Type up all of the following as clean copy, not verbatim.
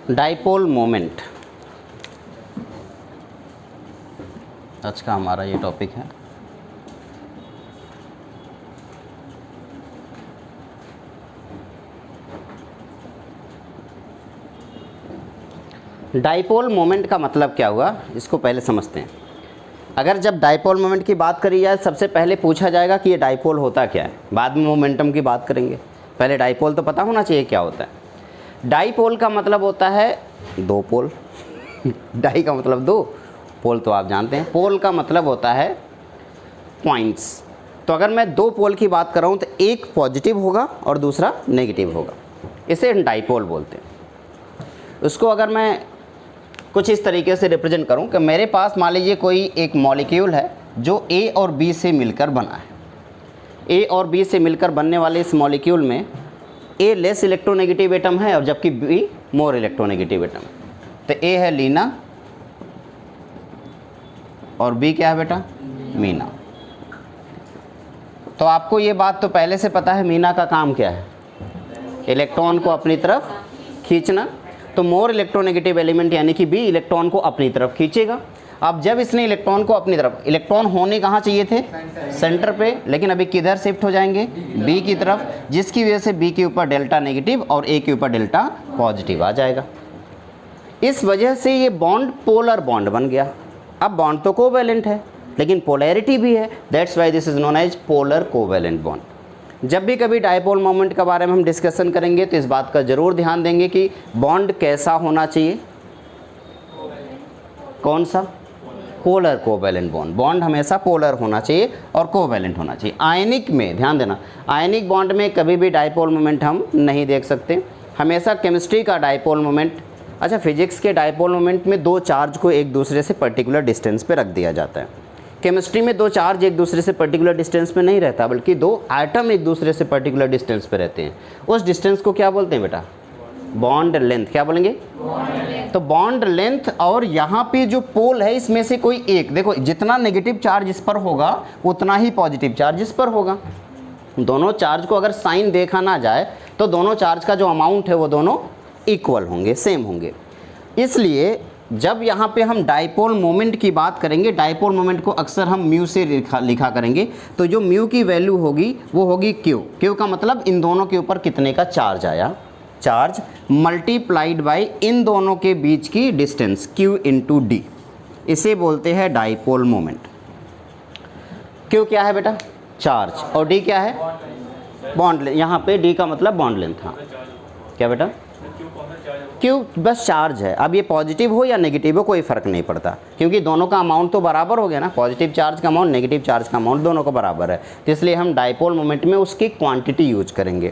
Dipole moment आज का हमारा ये टॉपिक है। डाइपोल मोमेंट का मतलब क्या हुआ, इसको पहले समझते हैं। अगर जब डाइपोल मोमेंट की बात करी जाए, सबसे पहले पूछा जाएगा कि ये डाइपोल होता क्या है, बाद में मोमेंटम की बात करेंगे। पहले डाइपोल तो पता होना चाहिए क्या होता है। डाइपोल का मतलब होता है दो पोल। डाई का मतलब दो, पोल तो आप जानते हैं। पोल का मतलब होता है पॉइंट्स। तो अगर मैं दो पोल की बात कर रहा हूँ तो एक पॉजिटिव होगा और दूसरा नेगेटिव होगा, इसे डाइपोल बोलते हैं। उसको अगर मैं कुछ इस तरीके से रिप्रेजेंट करूं कि मेरे पास मान लीजिए कोई एक मॉलिक्यूल है जो ए और बी से मिलकर बना है। ए और बी से मिलकर बनने वाले इस मॉलिक्यूल में ए लेस इलेक्ट्रोनेगेटिव एटम है और जबकि बी मोर इलेक्ट्रोनेगेटिव एटम है। तो ए है लीना और बी क्या है बेटा, मीना। तो आपको ये बात तो पहले से पता है, मीना का काम क्या है, इलेक्ट्रॉन को अपनी तरफ खींचना। तो मोर इलेक्ट्रोनेगेटिव एलिमेंट यानी कि बी इलेक्ट्रॉन को अपनी तरफ खींचेगा। अब जब इसने इलेक्ट्रॉन को अपनी तरफ, इलेक्ट्रॉन होने कहाँ चाहिए थे, सेंटर पे, लेकिन अभी किधर शिफ्ट हो जाएंगे, बी की तरफ, जिसकी वजह से बी के ऊपर डेल्टा नेगेटिव और ए के ऊपर डेल्टा पॉजिटिव आ जाएगा। इस वजह से ये बॉन्ड पोलर बॉन्ड बन गया। अब बॉन्ड तो कोवैलेंट है लेकिन पोलैरिटी भी है, that's why this is known as polar covalent bond. जब भी कभी डाइपोल मोमेंट के बारे में हम डिस्कशन करेंगे तो इस बात का ज़रूर ध्यान देंगे कि बॉन्ड कैसा होना चाहिए, कौन सा, पोलर कोवैलेंट बॉन्ड। बॉन्ड हमेशा पोलर होना चाहिए और कोवैलेंट होना चाहिए। आयनिक में ध्यान देना, आयनिक बॉन्ड में कभी भी डाइपोल मोमेंट हम नहीं देख सकते। हमेशा केमिस्ट्री का डाइपोल मोमेंट, अच्छा फिजिक्स के डाइपोल मोमेंट में दो चार्ज को एक दूसरे से पर्टिकुलर डिस्टेंस पे रख दिया जाता है। केमिस्ट्री में दो चार्ज एक दूसरे से पर्टिकुलर डिस्टेंस पे नहीं रहता, बल्कि दो एटम एक दूसरे से पर्टिकुलर डिस्टेंस पे रहते हैं। उस डिस्टेंस को क्या बोलते हैं बेटा, बॉन्ड लेंथ। क्या बोलेंगे, तो बॉन्ड लेंथ। और यहाँ पे जो पोल है इसमें से कोई एक, देखो जितना नेगेटिव चार्ज इस पर होगा उतना ही पॉजिटिव चार्ज इस पर होगा। दोनों चार्ज को अगर साइन देखा ना जाए तो दोनों चार्ज का जो अमाउंट है वो दोनों इक्वल होंगे, सेम होंगे। इसलिए जब यहाँ पे हम डाइपोल मोमेंट की बात करेंगे, डाइपोल मोमेंट को अक्सर हम म्यू से लिखा करेंगे। तो जो म्यू की वैल्यू होगी वो होगी क्यू। क्यू का मतलब इन दोनों के ऊपर कितने का चार्ज आया, चार्ज मल्टीप्लाइड बाय इन दोनों के बीच की डिस्टेंस, क्यू इंटू डी। इसे बोलते हैं डाइपोल मोमेंट। क्यू क्या है बेटा, चार्ज, और डी क्या है, बॉन्ड लेंथ। यहाँ पे डी का मतलब बॉन्ड लेंथ। हाँ क्या बेटा, क्यों, बस चार्ज है। अब ये पॉजिटिव हो या नेगेटिव हो कोई फ़र्क नहीं पड़ता, क्योंकि दोनों का अमाउंट तो बराबर हो गया ना। पॉजिटिव चार्ज का अमाउंट, नेगेटिव चार्ज का अमाउंट दोनों का बराबर है। तो इसलिए हम डाइपोल मोमेंट में उसकी क्वांटिटी यूज करेंगे,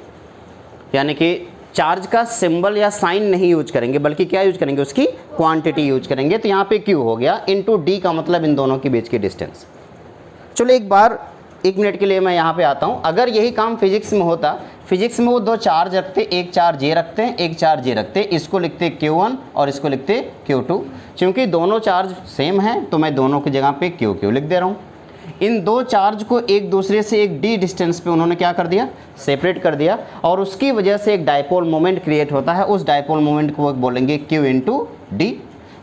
यानी कि चार्ज का सिंबल या साइन नहीं यूज करेंगे, बल्कि क्या यूज करेंगे, उसकी क्वांटिटी यूज करेंगे। तो यहाँ पे क्यू हो गया, इंटू डी का मतलब इन दोनों के बीच की डिस्टेंस। चलो एक बार, एक मिनट के लिए मैं यहाँ पे आता हूँ। अगर यही काम फिजिक्स में होता, फिजिक्स में वो दो चार्ज रखते, एक चार्ज ये रखते हैं, एक चार्ज ये रखते, इसको लिखते Q1 और इसको लिखते Q2। क्योंकि दोनों चार्ज सेम हैं तो मैं दोनों की जगह पे Q लिख दे रहा हूँ। इन दो चार्ज को एक दूसरे से एक डी डिस्टेंस पे उन्होंने क्या कर दिया, सेपरेट कर दिया, और उसकी वजह से एक डाइपोल मोमेंट क्रिएट होता है। उस डाइपोल मोमेंट को बोलेंगे Q इंटू डी।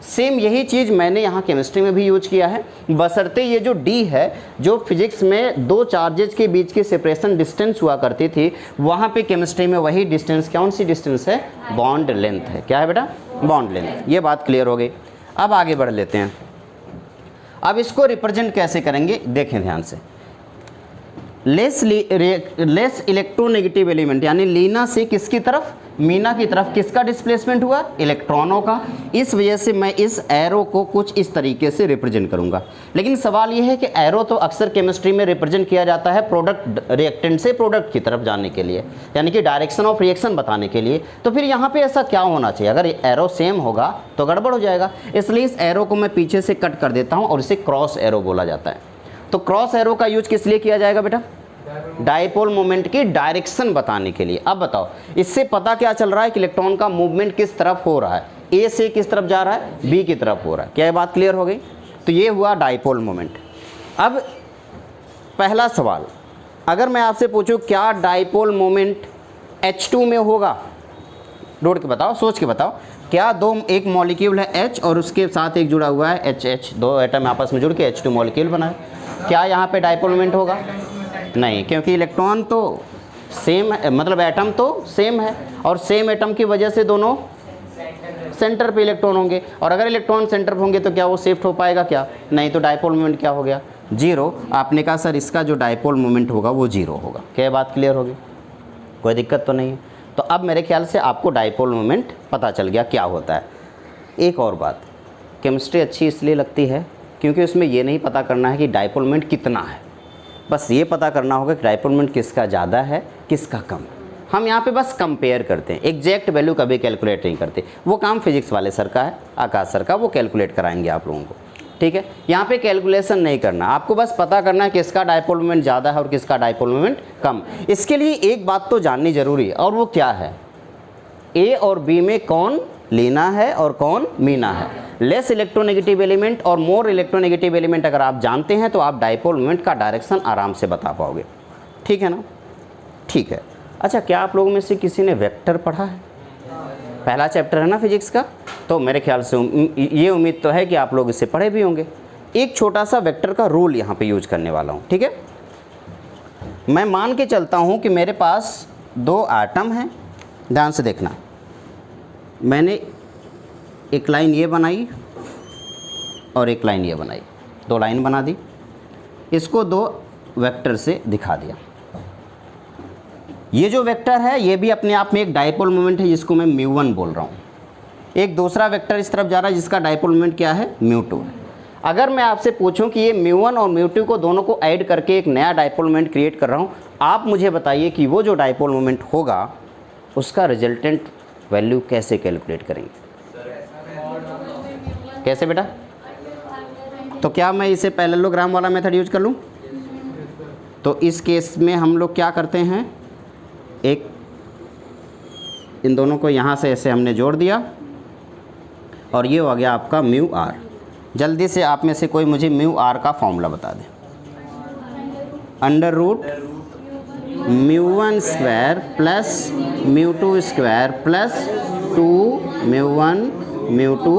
सेम यही चीज़ मैंने यहाँ केमिस्ट्री में भी यूज किया है, बशर्ते ये जो D है, जो फिजिक्स में दो चार्जेज के बीच की सेपरेशन डिस्टेंस हुआ करती थी, वहाँ पे केमिस्ट्री में वही डिस्टेंस, कौन सी डिस्टेंस है, बॉन्ड लेंथ है। क्या है बेटा, बॉन्ड लेंथ। ये बात क्लियर हो गई। अब आगे बढ़ लेते हैं। अब इसको रिप्रेजेंट कैसे करेंगे, देखें ध्यान से। लेस इलेक्ट्रोनेगेटिव एलिमेंट यानी लीना से किसकी तरफ, मीना की तरफ, किसका डिस्प्लेसमेंट हुआ, इलेक्ट्रॉनों का। इस वजह से मैं इस एरो को कुछ इस तरीके से रिप्रेजेंट करूंगा। लेकिन सवाल यह है कि एरो तो अक्सर केमिस्ट्री में रिप्रेजेंट किया जाता है प्रोडक्ट, रिएक्टेंट से प्रोडक्ट की तरफ जाने के लिए, यानी कि डायरेक्शन ऑफ रिएक्शन बताने के लिए। तो फिर यहाँ पे ऐसा क्या होना चाहिए, अगर एरो सेम होगा तो गड़बड़ हो जाएगा। इसलिए इस एरो को मैं पीछे से कट कर देता हूँ और इसे क्रॉस एरो बोला जाता है। तो क्रॉस एरो का यूज किस लिए किया जाएगा बेटा, डाइपोल मोमेंट की डायरेक्शन बताने के लिए। अब बताओ, इससे पता क्या चल रहा है कि इलेक्ट्रॉन का मूवमेंट किस तरफ हो रहा है, ए से किस तरफ जा रहा है, बी की तरफ हो रहा है। क्या ये बात क्लियर हो गई। तो ये हुआ डाइपोल मोमेंट। अब पहला सवाल, अगर मैं आपसे पूछूं क्या डाइपोल मोमेंट H2 में होगा, ढूंढ के बताओ, सोच के बताओ, क्या दो एक मॉलिक्यूल है H और उसके साथ एक जुड़ा हुआ है HH, दो एटम आपस में जुड़ के H2 मॉलिक्यूल बनाए, क्या यहाँ पे डाइपोल मोमेंट होगा? नहीं, क्योंकि इलेक्ट्रॉन तो सेम है, मतलब एटम तो सेम है, और सेम एटम की वजह से दोनों सेंटर पे इलेक्ट्रॉन होंगे, और अगर इलेक्ट्रॉन सेंटर पे होंगे तो क्या वो शिफ्ट हो पाएगा? क्या नहीं, तो डाइपोल मोमेंट क्या हो गया? जीरो। आपने कहा सर इसका जो डाइपोल मोमेंट होगा वो जीरो होगा। क्या बात क्लियर होगी? कोई दिक्कत तो नहीं है? तो अब मेरे ख्याल से आपको डाइपोल मोमेंट पता चल गया क्या होता है। एक और बात, केमिस्ट्री अच्छी इसलिए लगती है क्योंकि उसमें ये नहीं पता करना है कि डाइपोल मोमेंट कितना है, बस ये पता करना होगा कि डाइपोल मोमेंट किसका ज़्यादा है किसका कम। हम यहाँ पे बस कंपेयर करते हैं, एग्जैक्ट वैल्यू कभी कैलकुलेट नहीं करते। वो काम फिजिक्स वाले सर का है, आकाश सर का, वो कैलकुलेट कराएंगे आप लोगों को, ठीक है। यहाँ पे कैलकुलेशन नहीं करना, आपको बस पता करना है किसका डाइपोल मोमेंट ज़्यादा है और किसका डाइपोल मोमेंट कम। इसके लिए एक बात तो जाननी ज़रूरी है, और वो क्या है? ए और बी में कौन लीना है और कौन मीना है। लेस इलेक्ट्रोनेगेटिव एलिमेंट और मोर इलेक्ट्रोनेगेटिव एलिमेंट अगर आप जानते हैं तो आप डाइपोल मोमेंट का डायरेक्शन आराम से बता पाओगे, ठीक है ना? ठीक है। अच्छा, क्या आप लोगों में से किसी ने वेक्टर पढ़ा है? पहला चैप्टर है ना फिजिक्स का, तो मेरे ख्याल से ये उम्मीद तो है कि आप लोग इसे पढ़े भी होंगे। एक छोटा सा वेक्टर का रूल यहाँ पे यूज करने वाला हूँ, ठीक है। मैं मान के चलता हूँ कि मेरे पास दो एटम हैं, ध्यान से देखना, मैंने एक लाइन ये बनाई और एक लाइन ये बनाई, दो लाइन बना दी, इसको दो वेक्टर से दिखा दिया। ये जो वेक्टर है ये भी अपने आप में एक डाइपोल मोमेंट है जिसको मैं μ1 बोल रहा हूँ। एक दूसरा वेक्टर इस तरफ जा रहा है जिसका डाइपोल मोमेंट क्या है? μ2 है। अगर मैं आपसे पूछूं कि ये μ1 और μ2 को दोनों को ऐड करके एक नया डाइपोल मोमेंट क्रिएट कर रहा हूँ, आप मुझे बताइए कि वो जो डाइपोल मोमेंट होगा उसका रिजल्टेंट वैल्यू कैसे कैलकुलेट करेंगे? कैसे बेटा? तो क्या मैं इसे पैरेललोग्राम वाला मेथड यूज कर लूँ? तो इस केस में हम लोग क्या करते हैं, एक इन दोनों को यहाँ से ऐसे हमने जोड़ दिया और ये हो गया आपका μr। जल्दी से आप में से कोई मुझे μr का फॉर्मूला बता दे। Under root μ1 square plus μ2 square plus 2 μ2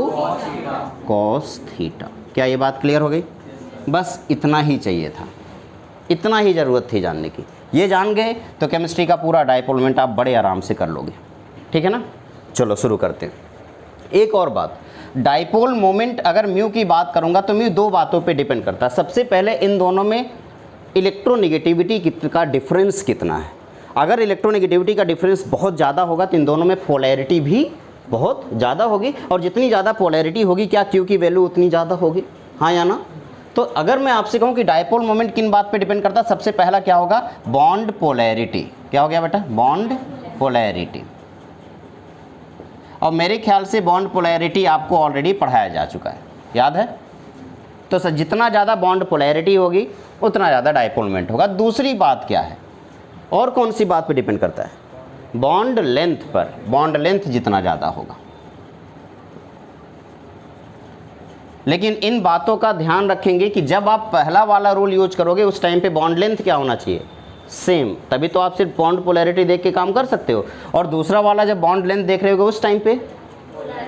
cos theta. क्या ये बात क्लियर हो गई? बस इतना ही चाहिए था, इतना ही ज़रूरत थी जानने की। ये जान गए तो केमिस्ट्री का पूरा डाइपोल मोमेंट आप बड़े आराम से कर लोगे, ठीक है ना। चलो शुरू करते हैं। एक और बात, डाइपोल मोमेंट अगर म्यू की बात करूंगा तो म्यू दो बातों पे डिपेंड करता है। सबसे पहले इन दोनों में इलेक्ट्रोनेगेटिविटी का डिफरेंस कितना है। अगर इलेक्ट्रोनेगेटिविटी का डिफरेंस बहुत ज़्यादा होगा तो इन दोनों में पोलैरिटी भी बहुत ज़्यादा होगी, और जितनी ज़्यादा पोलैरिटी होगी क्या क्यू की वैल्यू उतनी ज़्यादा होगी, हाँ या ना। तो अगर मैं आपसे कहूं कि डाइपोल मोमेंट किन बात पे डिपेंड करता है, सबसे पहला क्या होगा? Bond polarity. क्या हो गया बेटा? Bond polarity. और मेरे ख्याल से बॉन्ड पोलैरिटी आपको ऑलरेडी पढ़ाया जा चुका है, याद है? तो सर जितना ज़्यादा बॉन्ड पोलैरिटी होगी उतना ज़्यादा डाइपोल मोमेंट होगा। दूसरी बात क्या है, और कौन सी बात पे डिपेंड करता है? बॉन्ड लेंथ पर। बॉन्ड लेंथ जितना ज़्यादा होगा, लेकिन इन बातों का ध्यान रखेंगे कि जब आप पहला वाला रूल यूज करोगे उस टाइम पे बॉन्ड लेंथ क्या होना चाहिए? सेम, तभी तो आप सिर्फ बॉन्ड पोलैरिटी देख के काम कर सकते हो। और दूसरा वाला जब बॉन्ड लेंथ देख रहे होगे उस टाइम पे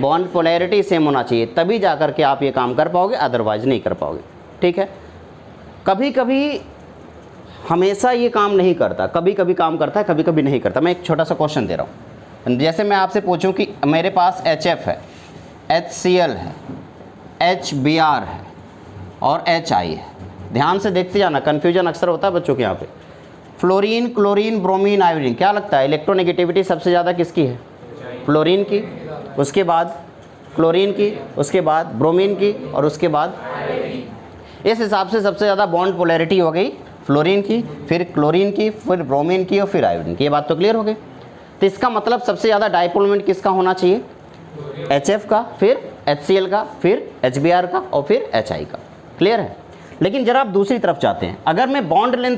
बॉन्ड पोलैरिटी सेम होना चाहिए, तभी जा कर के आप ये काम कर पाओगे, अदरवाइज नहीं कर पाओगे, ठीक है। कभी कभी हमेशा ये काम नहीं करता, कभी कभी काम करता है, कभी कभी नहीं करता। मैं एक छोटा सा क्वेश्चन दे रहा हूँ, जैसे मैं आपसे पूछूं कि मेरे पास HF है, HCl है, HBr है और HI है। ध्यान से देखते जाना, कन्फ्यूजन अक्सर होता है बच्चों के यहाँ पे। फ्लोरीन, क्लोरीन, ब्रोमीन, आयोडीन, क्या लगता है इलेक्ट्रोनेगेटिविटी सबसे ज़्यादा किसकी है? फ्लोरीन की, उसके बाद क्लोरीन की, उसके बाद ब्रोमीन की और उसके बाद इस हिसाब से सबसे ज़्यादा बॉन्ड पोलैरिटी हो गई फ्लोरीन की, फिर क्लोरीन की, फिर ब्रोमीन की और फिर आयोडीन की। ये बात तो क्लियर हो गई। तो इसका मतलब सबसे ज़्यादा डाइपोल मोमेंट किसका होना चाहिए? HF का, फिर HCl का, फिर HBr का और फिर HI का। क्लियर है? लेकिन जरा आप दूसरी तरफ जाते हैं, अगर मैं बॉन्ड लेंथ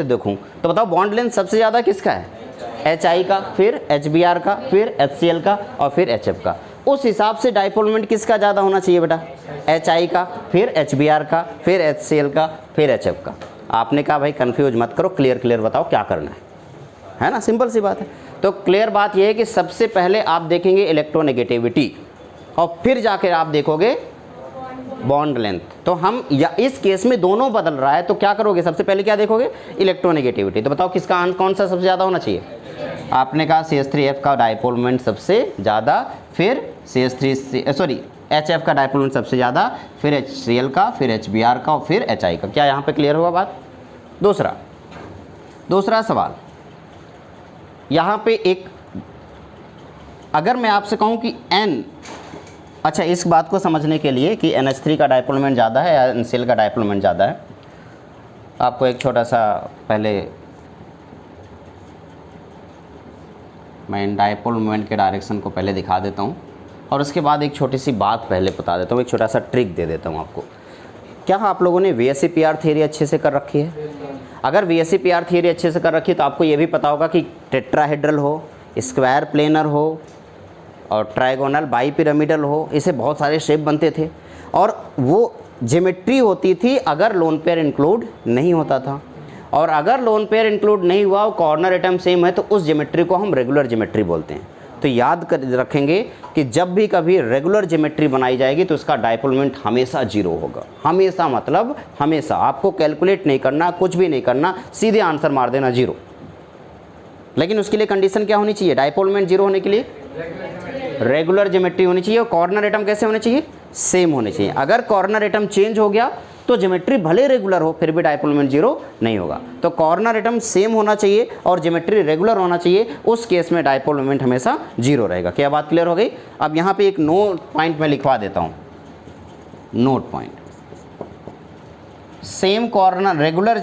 देखूं, तो बताओ बॉन्ड लेंथ सबसे ज़्यादा किसका है? HI का, फिर HBr का, फिर HCl का और फिर HF का। उस हिसाब से डाइपोल मोमेंट किसका ज़्यादा होना चाहिए बेटा? HI का, फिर HBr का, फिर HCl का, फिर HF का। आपने कहा भाई कंफ्यूज मत करो, क्लियर बताओ क्या करना है ना, सिंपल सी बात है। तो क्लियर बात यह है कि सबसे पहले आप देखेंगे इलेक्ट्रोनेगेटिविटी और फिर जाकर आप देखोगे बॉन्ड लेंथ। तो हम या इस केस में दोनों बदल रहा है तो क्या करोगे, सबसे पहले क्या देखोगे, इलेक्ट्रोनेगेटिविटी। तो बताओ किसका कौन सा सबसे ज़्यादा होना चाहिए। आपने कहा CH3F का डायपोल मोमेंट सबसे ज़्यादा, फिर HF का डायपोल मोमेंट सबसे ज़्यादा, फिर HCl का, फिर HBr का और फिर HI का। क्या यहाँ पे क्लियर हुआ बात। दूसरा सवाल, यहाँ पे एक, अगर मैं आपसे कहूँ कि N, अच्छा इस बात को समझने के लिए कि NH3 का डायपोल मोमेंट ज़्यादा है या NCl का डायपोल मोमेंट ज़्यादा है, आपको एक छोटा सा, पहले मैं डायपोल मोमेंट के डायरेक्शन को पहले दिखा देता हूँ और उसके बाद एक छोटी सी बात पहले बता देता हूँ, एक छोटा सा ट्रिक दे देता हूँ आपको। क्या आप लोगों ने VSEPR थियरी अच्छे से कर रखी है। अगर VSEPR थियरी अच्छे से कर रखी है तो आपको ये भी पता होगा कि टेट्राहेड्रल हो, स्क्वायर प्लेनर हो और ट्राइगोनल बाईपिरामिडल हो, इसे बहुत सारे शेप बनते थे और वो ज्योमेट्री होती थी अगर लोन पेयर इंक्लूड नहीं होता था। और अगर लोन पेयर इंक्लूड नहीं हुआ और कॉर्नर एटम सेम है तो उस ज्योमेट्री को हम रेगुलर ज्योमेट्री बोलते हैं। तो याद कर रखेंगे कि जब भी कभी रेगुलर ज्योमेट्री बनाई जाएगी तो उसका डायपोल मोमेंट हमेशा जीरो होगा। हमेशा मतलब हमेशा, आपको कैलकुलेट नहीं करना, कुछ भी नहीं करना, सीधे आंसर मार देना जीरो। लेकिन उसके लिए कंडीशन क्या होनी चाहिए, डायपोल मोमेंट जीरो होने के लिए रेगुलर ज्योमेट्री होनी चाहिए और कॉर्नर एटम कैसे होने चाहिए, सेम होने चाहिए। अगर कॉर्नर एटम चेंज हो गया तो ज्योमेट्री भले रेगुलर हो फिर भी डायपोल मोमेंट जीरो नहीं होगा। तो कॉर्नर एटम सेम होना चाहिए और ज्योमेट्री रेगुलर होना चाहिए, उस केस में डायपोल मोमेंट हमेशा जीरो रहेगा। क्या बात क्लियर हो गई। अब यहाँ पे एक नोट पॉइंट मैं लिखवा देता हूँ, note point, same corner regular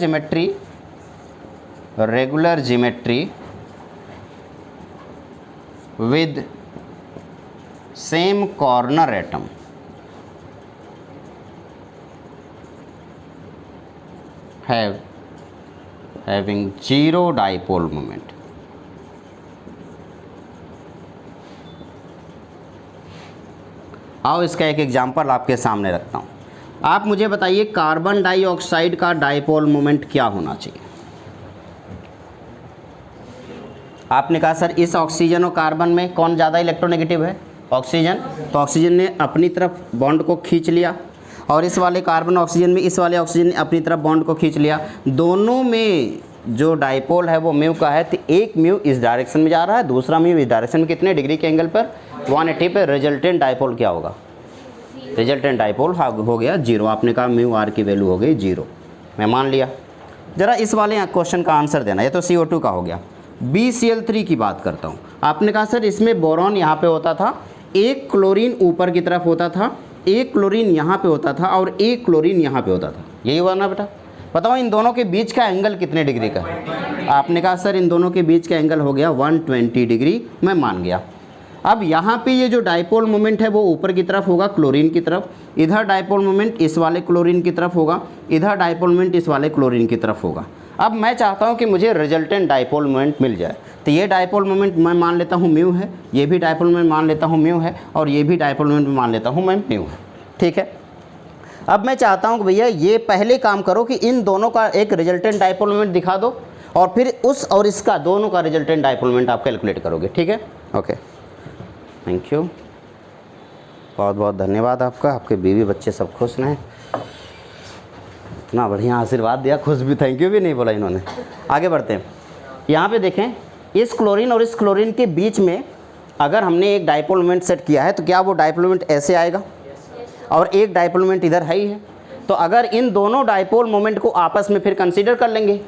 geometry with same corner atom having zero dipole moment। आओ इसका एक एग्जांपल आपके सामने रखता हूँ। आप मुझे बताइए कार्बन डाइऑक्साइड का डाइपोल मोमेंट क्या होना चाहिए। आपने कहा सर इस ऑक्सीजन और कार्बन में कौन ज़्यादा इलेक्ट्रोनेगेटिव है, ऑक्सीजन। तो ऑक्सीजन ने अपनी तरफ बॉन्ड को खींच लिया और इस वाले कार्बन ऑक्सीजन में इस वाले ऑक्सीजन ने अपनी तरफ बॉन्ड को खींच लिया। दोनों में जो डाइपोल है वो म्यू का है, तो एक म्यू इस डायरेक्शन में जा रहा है, दूसरा म्यू इस डायरेक्शन में, कितने डिग्री के एंगल पर, 180 पे। रिजल्टेंट डाइपोल क्या होगा, रिजल्टेंट डाइपोल हो गया जीरो। आपने कहा म्यू आर की वैल्यू हो गई जीरो, मैं मान लिया। ज़रा इस वाले क्वेश्चन का आंसर देना। ये तो CO2 का हो गया। BCl3 की बात करता हूँ। आपने कहा सर इसमें बोरॉन यहाँ पे होता था, एक क्लोरीन ऊपर की तरफ होता था, एक क्लोरीन यहाँ पे होता था और एक क्लोरीन यहाँ पे होता था, यही हुआ ना बेटा। बताओ इन दोनों के बीच का एंगल कितने डिग्री का है। आपने कहा सर इन दोनों के बीच का एंगल हो गया 120 डिग्री, मैं मान गया। अब यहाँ पे ये जो डाइपोल मोमेंट है वो ऊपर की तरफ होगा क्लोरीन की तरफ, इधर डाइपोल मोमेंट इस वाले क्लोरीन की तरफ होगा, इधर डाइपोल मोमेंट इस वाले क्लोरीन की तरफ होगा। अब मैं चाहता हूँ कि मुझे रिजल्टेंट डाइपोल मोमेंट मिल जाए, तो ये डाइपोल मोमेंट मैं मान लेता हूँ म्यू है, ये भी डाइपोल मोमेंट मान लेता हूँ म्यू है और ये भी डाइपोल मोमेंट मान लेता हूँ मैं म्यू है, ठीक है। अब मैं चाहता हूँ कि भैया ये पहले काम करो कि इन दोनों का एक रिजल्टेंट डाइपोल मोमेंट दिखा दो और फिर उस और इसका दोनों का रिजल्टेंट डाइपोल मोमेंट आप कैलकुलेट करोगे, ठीक है। ओके, थैंक यू, बहुत बहुत धन्यवाद आपका। आपके बीवी बच्चे सब खुश हैं, इतना बढ़िया आशीर्वाद दिया, खुश भी, थैंक यू भी नहीं बोला इन्होंने। आगे बढ़ते हैं। यहाँ पे देखें इस क्लोरीन और इस क्लोरीन के बीच में अगर हमने एक डाइपोल मोमेंट सेट किया है तो क्या वो डाइपोल मोमेंट ऐसे आएगा और एक डाइपोल मोमेंट इधर है ही है। तो अगर इन दोनों डाइपोल मोमेंट को आपस में फिर कंसीडर कर लेंगे,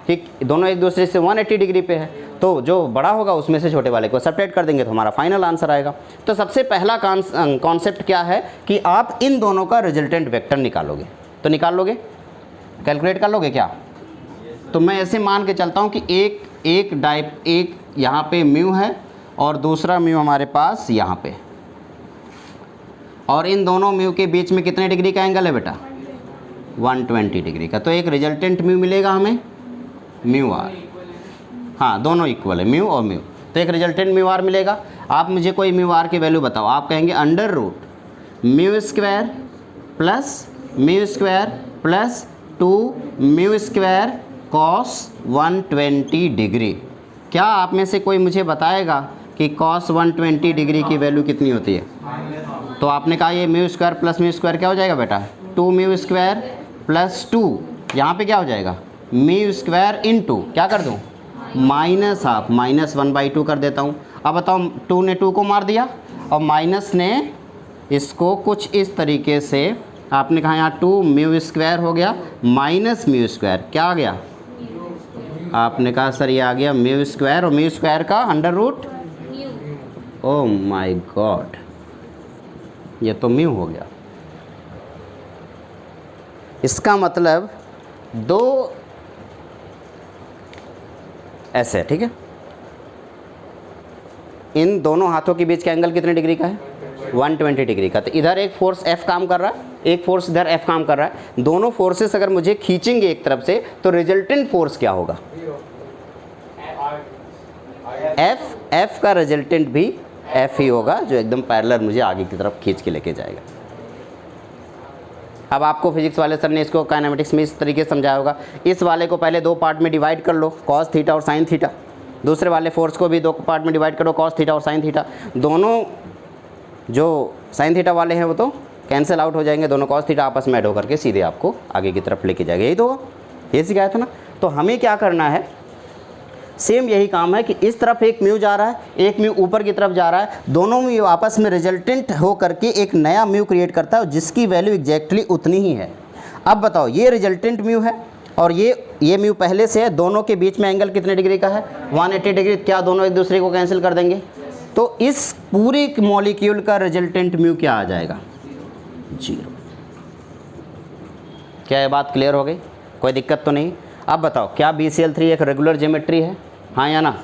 ठीक, दोनों एक दूसरे से 180 डिग्री पे है, तो जो बड़ा होगा उसमें से छोटे वाले को सेपरेट कर देंगे तो हमारा फाइनल आंसर आएगा। तो सबसे पहला कॉन्सेप्ट क्या है कि आप इन दोनों का रिजल्टेंट वेक्टर निकालोगे। तो निकाल लोगे, कैलकुलेट कर लोगे क्या। तो मैं ऐसे मान के चलता हूँ कि एक यहाँ पे म्यू है और दूसरा म्यू हमारे पास यहाँ पे, और इन दोनों म्यू के बीच में कितने डिग्री का एंगल है बेटा, 120 डिग्री का। तो एक रिजल्टेंट म्यू मिलेगा हमें, म्यू आर, हाँ दोनों इक्वल है म्यू और म्यू, तो एक रिजल्टेंट म्यू आर मिलेगा। आप मुझे कोई म्यू आर की वैल्यू बताओ, आप कहेंगे under root mu square plus 2 mu square cos 120 degree, क्या आप में से कोई मुझे बताएगा कि cos 120 डिग्री की वैल्यू कितनी होती है? तो आपने कहा ये mu square plus mu square क्या हो जाएगा बेटा? 2 म्यू स्क्वायर प्लस 2, यहाँ पे क्या हो जाएगा? म्यू स्क्वायर इंटू क्या कर दूँ? माइनस हाफ, -1/2 कर देता हूँ। अब बताओ 2 ने 2 को मार दिया और माइनस ने इसको कुछ इस तरीके से, आपने कहा यहाँ 2 म्यू स्क्वायर हो गया माइनस म्यू स्क्वायर, क्या आ गया? आपने कहा सर ये आ गया म्यू स्क्वायर, और म्यू स्क्वायर का under root, oh my god, ये तो म्यू हो गया। इसका मतलब दो ऐसे, ठीक है, इन दोनों हाथों के बीच का एंगल कितने डिग्री का है? 120 डिग्री का। तो इधर एक फोर्स F काम कर रहा है, एक फोर्स इधर F काम कर रहा है। दोनों फोर्सेस अगर मुझे खींचेंगे एक तरफ से तो रिजल्टेंट फोर्स क्या होगा? F का रिजल्टेंट भी F ही होगा, जो एकदम पैरेलल मुझे आगे की तरफ खींच के लेके जाएगा। अब आपको फिजिक्स वाले सर ने इसको काइनेमेटिक्स में इस तरीके से समझाया होगा। इस वाले को पहले दो पार्ट में डिवाइड कर लो, कॉस थीटा और साइन थीटा। दूसरे वाले फोर्स को भी दो पार्ट में डिवाइड करो, कॉस थीटा और साइन थीटा। दोनों जो साइन थीटा वाले हैं वो तो कैंसिल आउट हो जाएंगे, दोनों कॉस थीटा आपस में ऐड होकर के सीधे आपको आगे की तरफ लेके जाएगा। यही तो होगा, ये सिखाया था ना। तो हमें क्या करना है, सेम यही काम है कि इस तरफ एक म्यू जा रहा है, एक म्यू ऊपर की तरफ जा रहा है, दोनों म्यू आपस में रिजल्टेंट हो करके एक नया म्यू क्रिएट करता है जिसकी वैल्यू एग्जैक्टली उतनी ही है। अब बताओ ये रिजल्टेंट म्यू है और ये म्यू पहले से है, दोनों के बीच में एंगल कितने डिग्री का है? 180 डिग्री। क्या दोनों एक दूसरे को कैंसिल कर देंगे? तो इस पूरे मॉलिक्यूल का रिजल्टेंट म्यू क्या आ जाएगा? 0। क्या ये बात क्लियर हो गई? कोई दिक्कत तो नहीं? अब बताओ क्या BCl3 एक रेगुलर ज्योमेट्री है? हाँ या ना?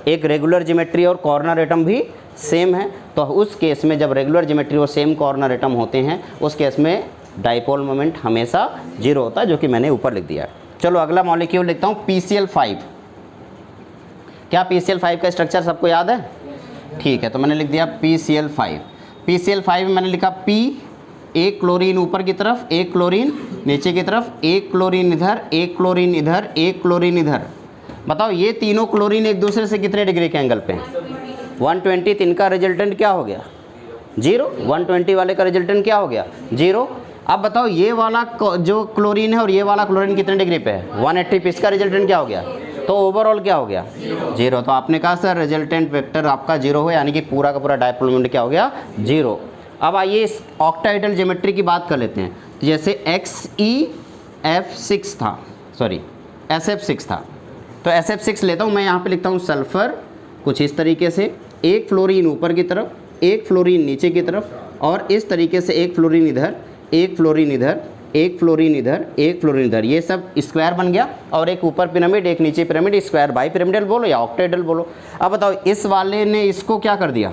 एक रेगुलर ज्योमेट्री और कॉर्नर एटम भी सेम है। तो उस केस में जब रेगुलर ज्योमेट्री और सेम कॉर्नर एटम होते हैं उस केस में डाइपोल मोमेंट हमेशा 0 होता है, जो कि मैंने ऊपर लिख दिया है। चलो अगला मॉलिक्यूल लिखता हूँ PCl5। क्या PCl5 का स्ट्रक्चर सबको याद है? ठीक है, तो मैंने लिख दिया PCl5। PCl5 में मैंने लिखा P, एक क्लोरीन ऊपर की तरफ, एक क्लोरीन नीचे की तरफ, एक क्लोरीन इधर, एक क्लोरीन इधर, एक क्लोरीन इधर। बताओ ये तीनों क्लोरीन एक दूसरे से कितने डिग्री के एंगल पे हैं? 120। इनका रिजल्टेंट क्या हो गया? 0। 120 वाले का रिजल्टेंट क्या हो गया? 0। अब बताओ ये वाला जो क्लोरीन है और ये वाला क्लोरीन कितने डिग्री पे है? 180 पे। इसका रिजल्टेंट क्या हो गया? तो ओवरऑल क्या हो गया? 0। तो आपने कहा सर रिजल्टेंट वेक्टर आपका 0 हो, यानी कि पूरा का पूरा डाइपोल मोमेंट क्या हो गया? 0। अब आइए इस ऑक्टाहेड्रल ज्योमेट्री की बात कर लेते हैं। जैसे XeF6 था, सॉरी SF6 था, तो SF6 लेता हूँ मैं, यहाँ पे लिखता हूँ सल्फ़र कुछ इस तरीके से, एक फ्लोरीन ऊपर की तरफ, एक फ्लोरीन नीचे की तरफ, और इस तरीके से एक फ्लोरीन इधर, एक फ्लोरीन इधर, एक फ्लोरीन इधर, एक फ्लोरीन इधर। ये सब स्क्वायर बन गया, और एक ऊपर पिरामिड एक नीचे पिरामिड, स्क्वायर बाई पिरामिडल बोलो या ऑक्टाहेड्रल बोलो। अब बताओ इस वाले ने इसको क्या कर दिया?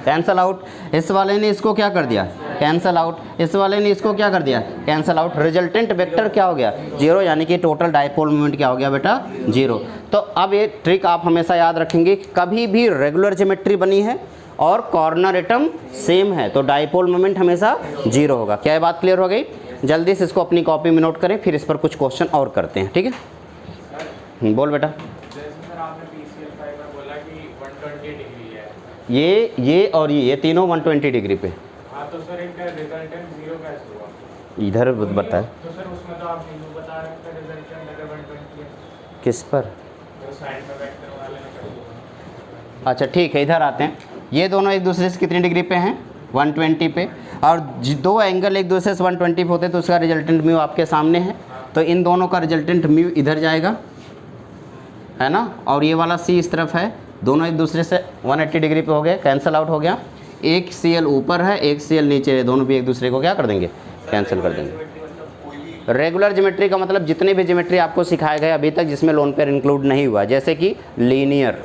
Cancel out. इस वाले ने इसको क्या कर दिया? Cancel out. इस वाले ने इसको क्या कर दिया? Cancel out. रिजल्टेंट वेक्टर क्या हो गया? 0, यानी कि टोटल डाइपोल मोमेंट क्या हो गया बेटा? 0। तो अब ये ट्रिक आप हमेशा याद रखेंगे, कभी भी रेगुलर ज्योमेट्री बनी है और कॉर्नर एटम सेम है तो डाइपोल मोमेंट हमेशा 0 होगा। क्या ये बात क्लियर हो गई? जल्दी से इसको अपनी कॉपी में नोट करें, फिर इस पर कुछ क्वेश्चन और करते हैं, ठीक है? बोल बेटा। ये और ये तीनों 120 डिग्री पे। हाँ, तो सर इनका रिजल्टेंट 0 कैसे हुआ? इधर बताए तो सर उसमें तो आप 0 बता रहे थे, रिजल्टेंट अगर 120 है। किस पर? जो साइड में वेक्टर वाले में कर दिया। अच्छा ठीक है, इधर आते हैं। ये दोनों एक दूसरे से कितनी डिग्री पे हैं? 120 पे। और दो एंगल एक दूसरे से 120 पे होते हैं तो उसका रिजल्टेंट म्यू आपके सामने है। तो इन दोनों का रिजल्टेंट म्यू इधर जाएगा, है ना, और ये वाला C इस तरफ है, दोनों एक दूसरे से 180 डिग्री पे हो गए, कैंसिल आउट हो गया। एक Cl ऊपर है, एक Cl नीचे है, दोनों भी एक दूसरे को क्या कर देंगे? कैंसिल कर देंगे। रेगुलर ज्योमेट्री का मतलब जितने भी ज्योमेट्री आपको सिखाए गए अभी तक जिसमें लोन पेयर इंक्लूड नहीं हुआ, जैसे कि लीनियर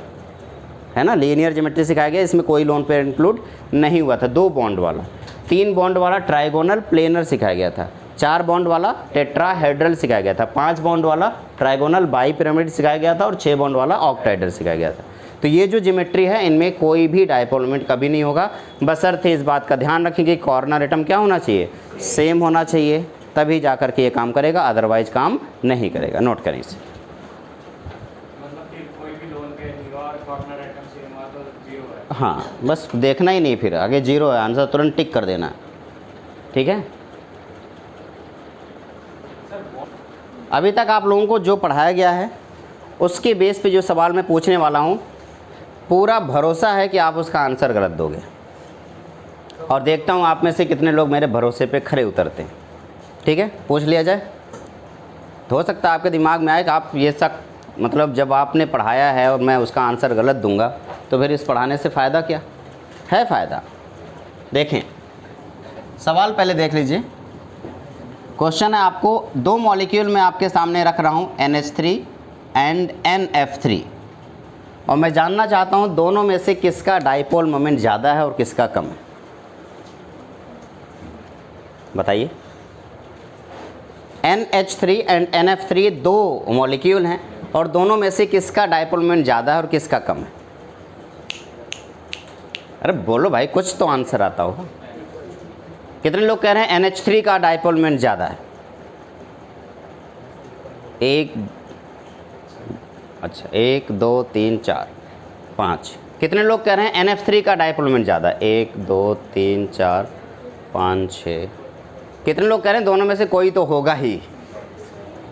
है ना, लीनियर ज्योमेट्री सिखाया गया, इसमें कोई लोन पेयर इंक्लूड नहीं हुआ था। 2 बॉन्ड वाला, 3 बॉन्ड वाला ट्राइगोनल प्लेनर सिखाया गया था, 4 बॉन्ड वाला टेट्राहेड्रल सिखाया गया था, 5 बॉन्ड वाला ट्राइगोनल बाई पिरामिड सिखाया गया था और 6 बॉन्ड वाला ऑक्टाहेड्रल सिखाया गया था। तो ये जो ज्योमेट्री है इनमें कोई भी डाइपोल मोमेंट कभी नहीं होगा, बशर्ते इस बात का ध्यान रखें कि कॉर्नर एटम क्या होना चाहिए? सेम होना चाहिए, तभी जा कर के ये काम करेगा, अदरवाइज काम नहीं करेगा। नोट करें इसे। मतलब कि कोई भी लोन हाँ बस देखना ही नहीं, फिर आगे 0 है, आंसर तुरंत टिक कर देना, ठीक है। अभी तक आप लोगों को जो पढ़ाया गया है उसके बेस पे जो सवाल मैं पूछने वाला हूँ, पूरा भरोसा है कि आप उसका आंसर गलत दोगे, और देखता हूँ आप में से कितने लोग मेरे भरोसे पे खरे उतरते हैं, ठीक है। पूछ लिया जाए तो हो सकता है आपके दिमाग में आए कि आप ये सब, मतलब जब आपने पढ़ाया है और मैं उसका आंसर गलत दूंगा तो फिर इस पढ़ाने से फ़ायदा क्या है? फ़ायदा। देखें सवाल पहले देख लीजिए। क्वेश्चन है आपको, 2 मॉलिक्यूल मैं आपके सामने रख रहा हूँ, NH3 एंड NF3, और मैं जानना चाहता हूँ दोनों में से किसका डाइपोल मोमेंट ज़्यादा है और किसका कम है। बताइए। NH3 एंड NF3 2 मॉलिक्यूल हैं और दोनों में से किसका डाइपोल मोमेंट ज़्यादा है और किसका कम है? अरे बोलो भाई, कुछ तो आंसर आता होगा। कितने लोग कह रहे हैं NH3 का डाइपोल मोमेंट ज़्यादा है? अच्छा 1 2 3 4 5। कितने लोग कह रहे हैं NF3 का डाइपोल मोमेंट ज़्यादा है? 1 2 3 4 5 6। कितने लोग कह रहे हैं दोनों में से कोई तो होगा ही?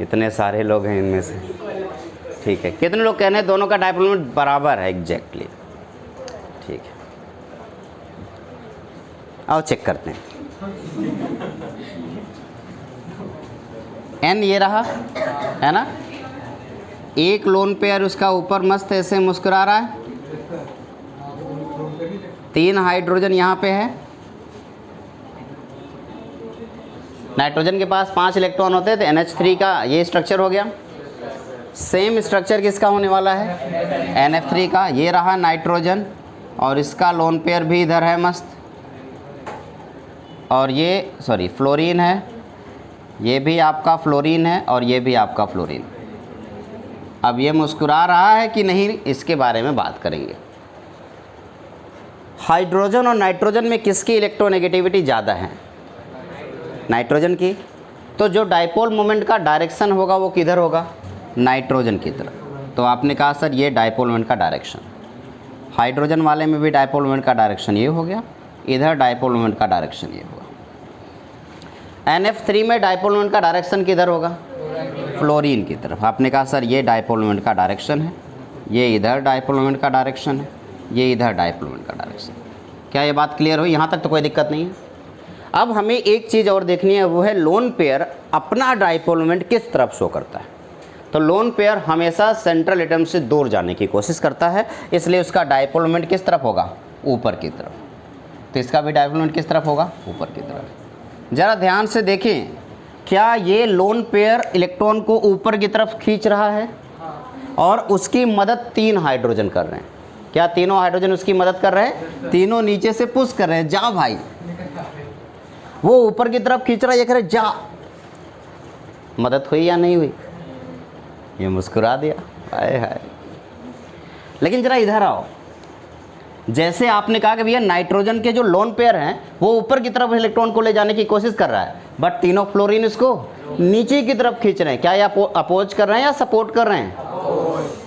इतने सारे लोग हैं इनमें से, ठीक है। कितने लोग कह रहे हैं दोनों का डाइपोल मोमेंट बराबर है? एग्जैक्टली, ठीक है। आओ चेक करते हैं। N ये रहा है ना, एक लोन पेयर उसका ऊपर मस्त ऐसे मुस्कुरा रहा है, 3 हाइड्रोजन यहाँ पे है। नाइट्रोजन के पास 5 इलेक्ट्रॉन होते थे, NH3 का ये स्ट्रक्चर हो गया। सेम स्ट्रक्चर किसका होने वाला है? NF3 का। ये रहा नाइट्रोजन और इसका लोन पेयर भी इधर है मस्त, और ये फ्लोरीन है, ये भी आपका फ्लोरीन है और ये भी आपका फ्लोरीन। अब ये मुस्कुरा रहा है कि नहीं, इसके बारे में बात करेंगे। हाइड्रोजन और नाइट्रोजन में किसकी इलेक्ट्रोनेगेटिविटी ज़्यादा है? नाइट्रोजन की। तो जो डाइपोल मोमेंट का डायरेक्शन होगा वो किधर होगा? नाइट्रोजन की तरफ। तो आपने कहा सर ये डाइपोल मोमेंट का डायरेक्शन। हाइड्रोजन वाले में भी डाइपोल मोमेंट का डायरेक्शन ये हो गया, इधर डाइपोल मोमेंट का डायरेक्शन ये होगा। NF3 में डाइपोल मोमेंट का डायरेक्शन किधर होगा? फ्लोरीन की तरफ। आपने कहा सर ये डाइपोल मोमेंट का डायरेक्शन है, ये इधर डाइपोल मोमेंट का डायरेक्शन है, ये इधर डाइपोल मोमेंट का डायरेक्शन। क्या ये बात क्लियर हुई? यहाँ तक तो कोई दिक्कत नहीं है। अब हमें एक चीज़ और देखनी है, वो है लोन पेयर अपना डाइपोल मोमेंट किस तरफ शो करता है। तो लोन पेयर हमेशा सेंट्रल एटम से दूर जाने की कोशिश करता है, इसलिए उसका डाइपोल मोमेंट किस तरफ होगा? ऊपर की तरफ। तो इसका भी डाइपोल मोमेंट किस तरफ होगा? ऊपर की तरफ। ज़रा ध्यान से देखें, क्या ये लोन पेयर इलेक्ट्रॉन को ऊपर की तरफ खींच रहा है? और उसकी मदद 3 हाइड्रोजन कर रहे हैं। क्या तीनों हाइड्रोजन उसकी मदद कर रहे हैं? तीनों नीचे से पुश कर रहे हैं, जा भाई। वो ऊपर की तरफ खींच रहा है, ये कह रहे जा। मदद हुई या नहीं हुई? ये मुस्कुरा दिया, हाय हाय। लेकिन ज़रा इधर आओ, जैसे आपने कहा कि भैया नाइट्रोजन के जो लोन पेयर हैं वो ऊपर की तरफ इलेक्ट्रॉन को ले जाने की कोशिश कर रहा है, बट तीनों फ्लोरीन इसको नीचे की तरफ खींच रहे हैं। क्या ये अपोज कर रहे हैं या सपोर्ट कर रहे हैं?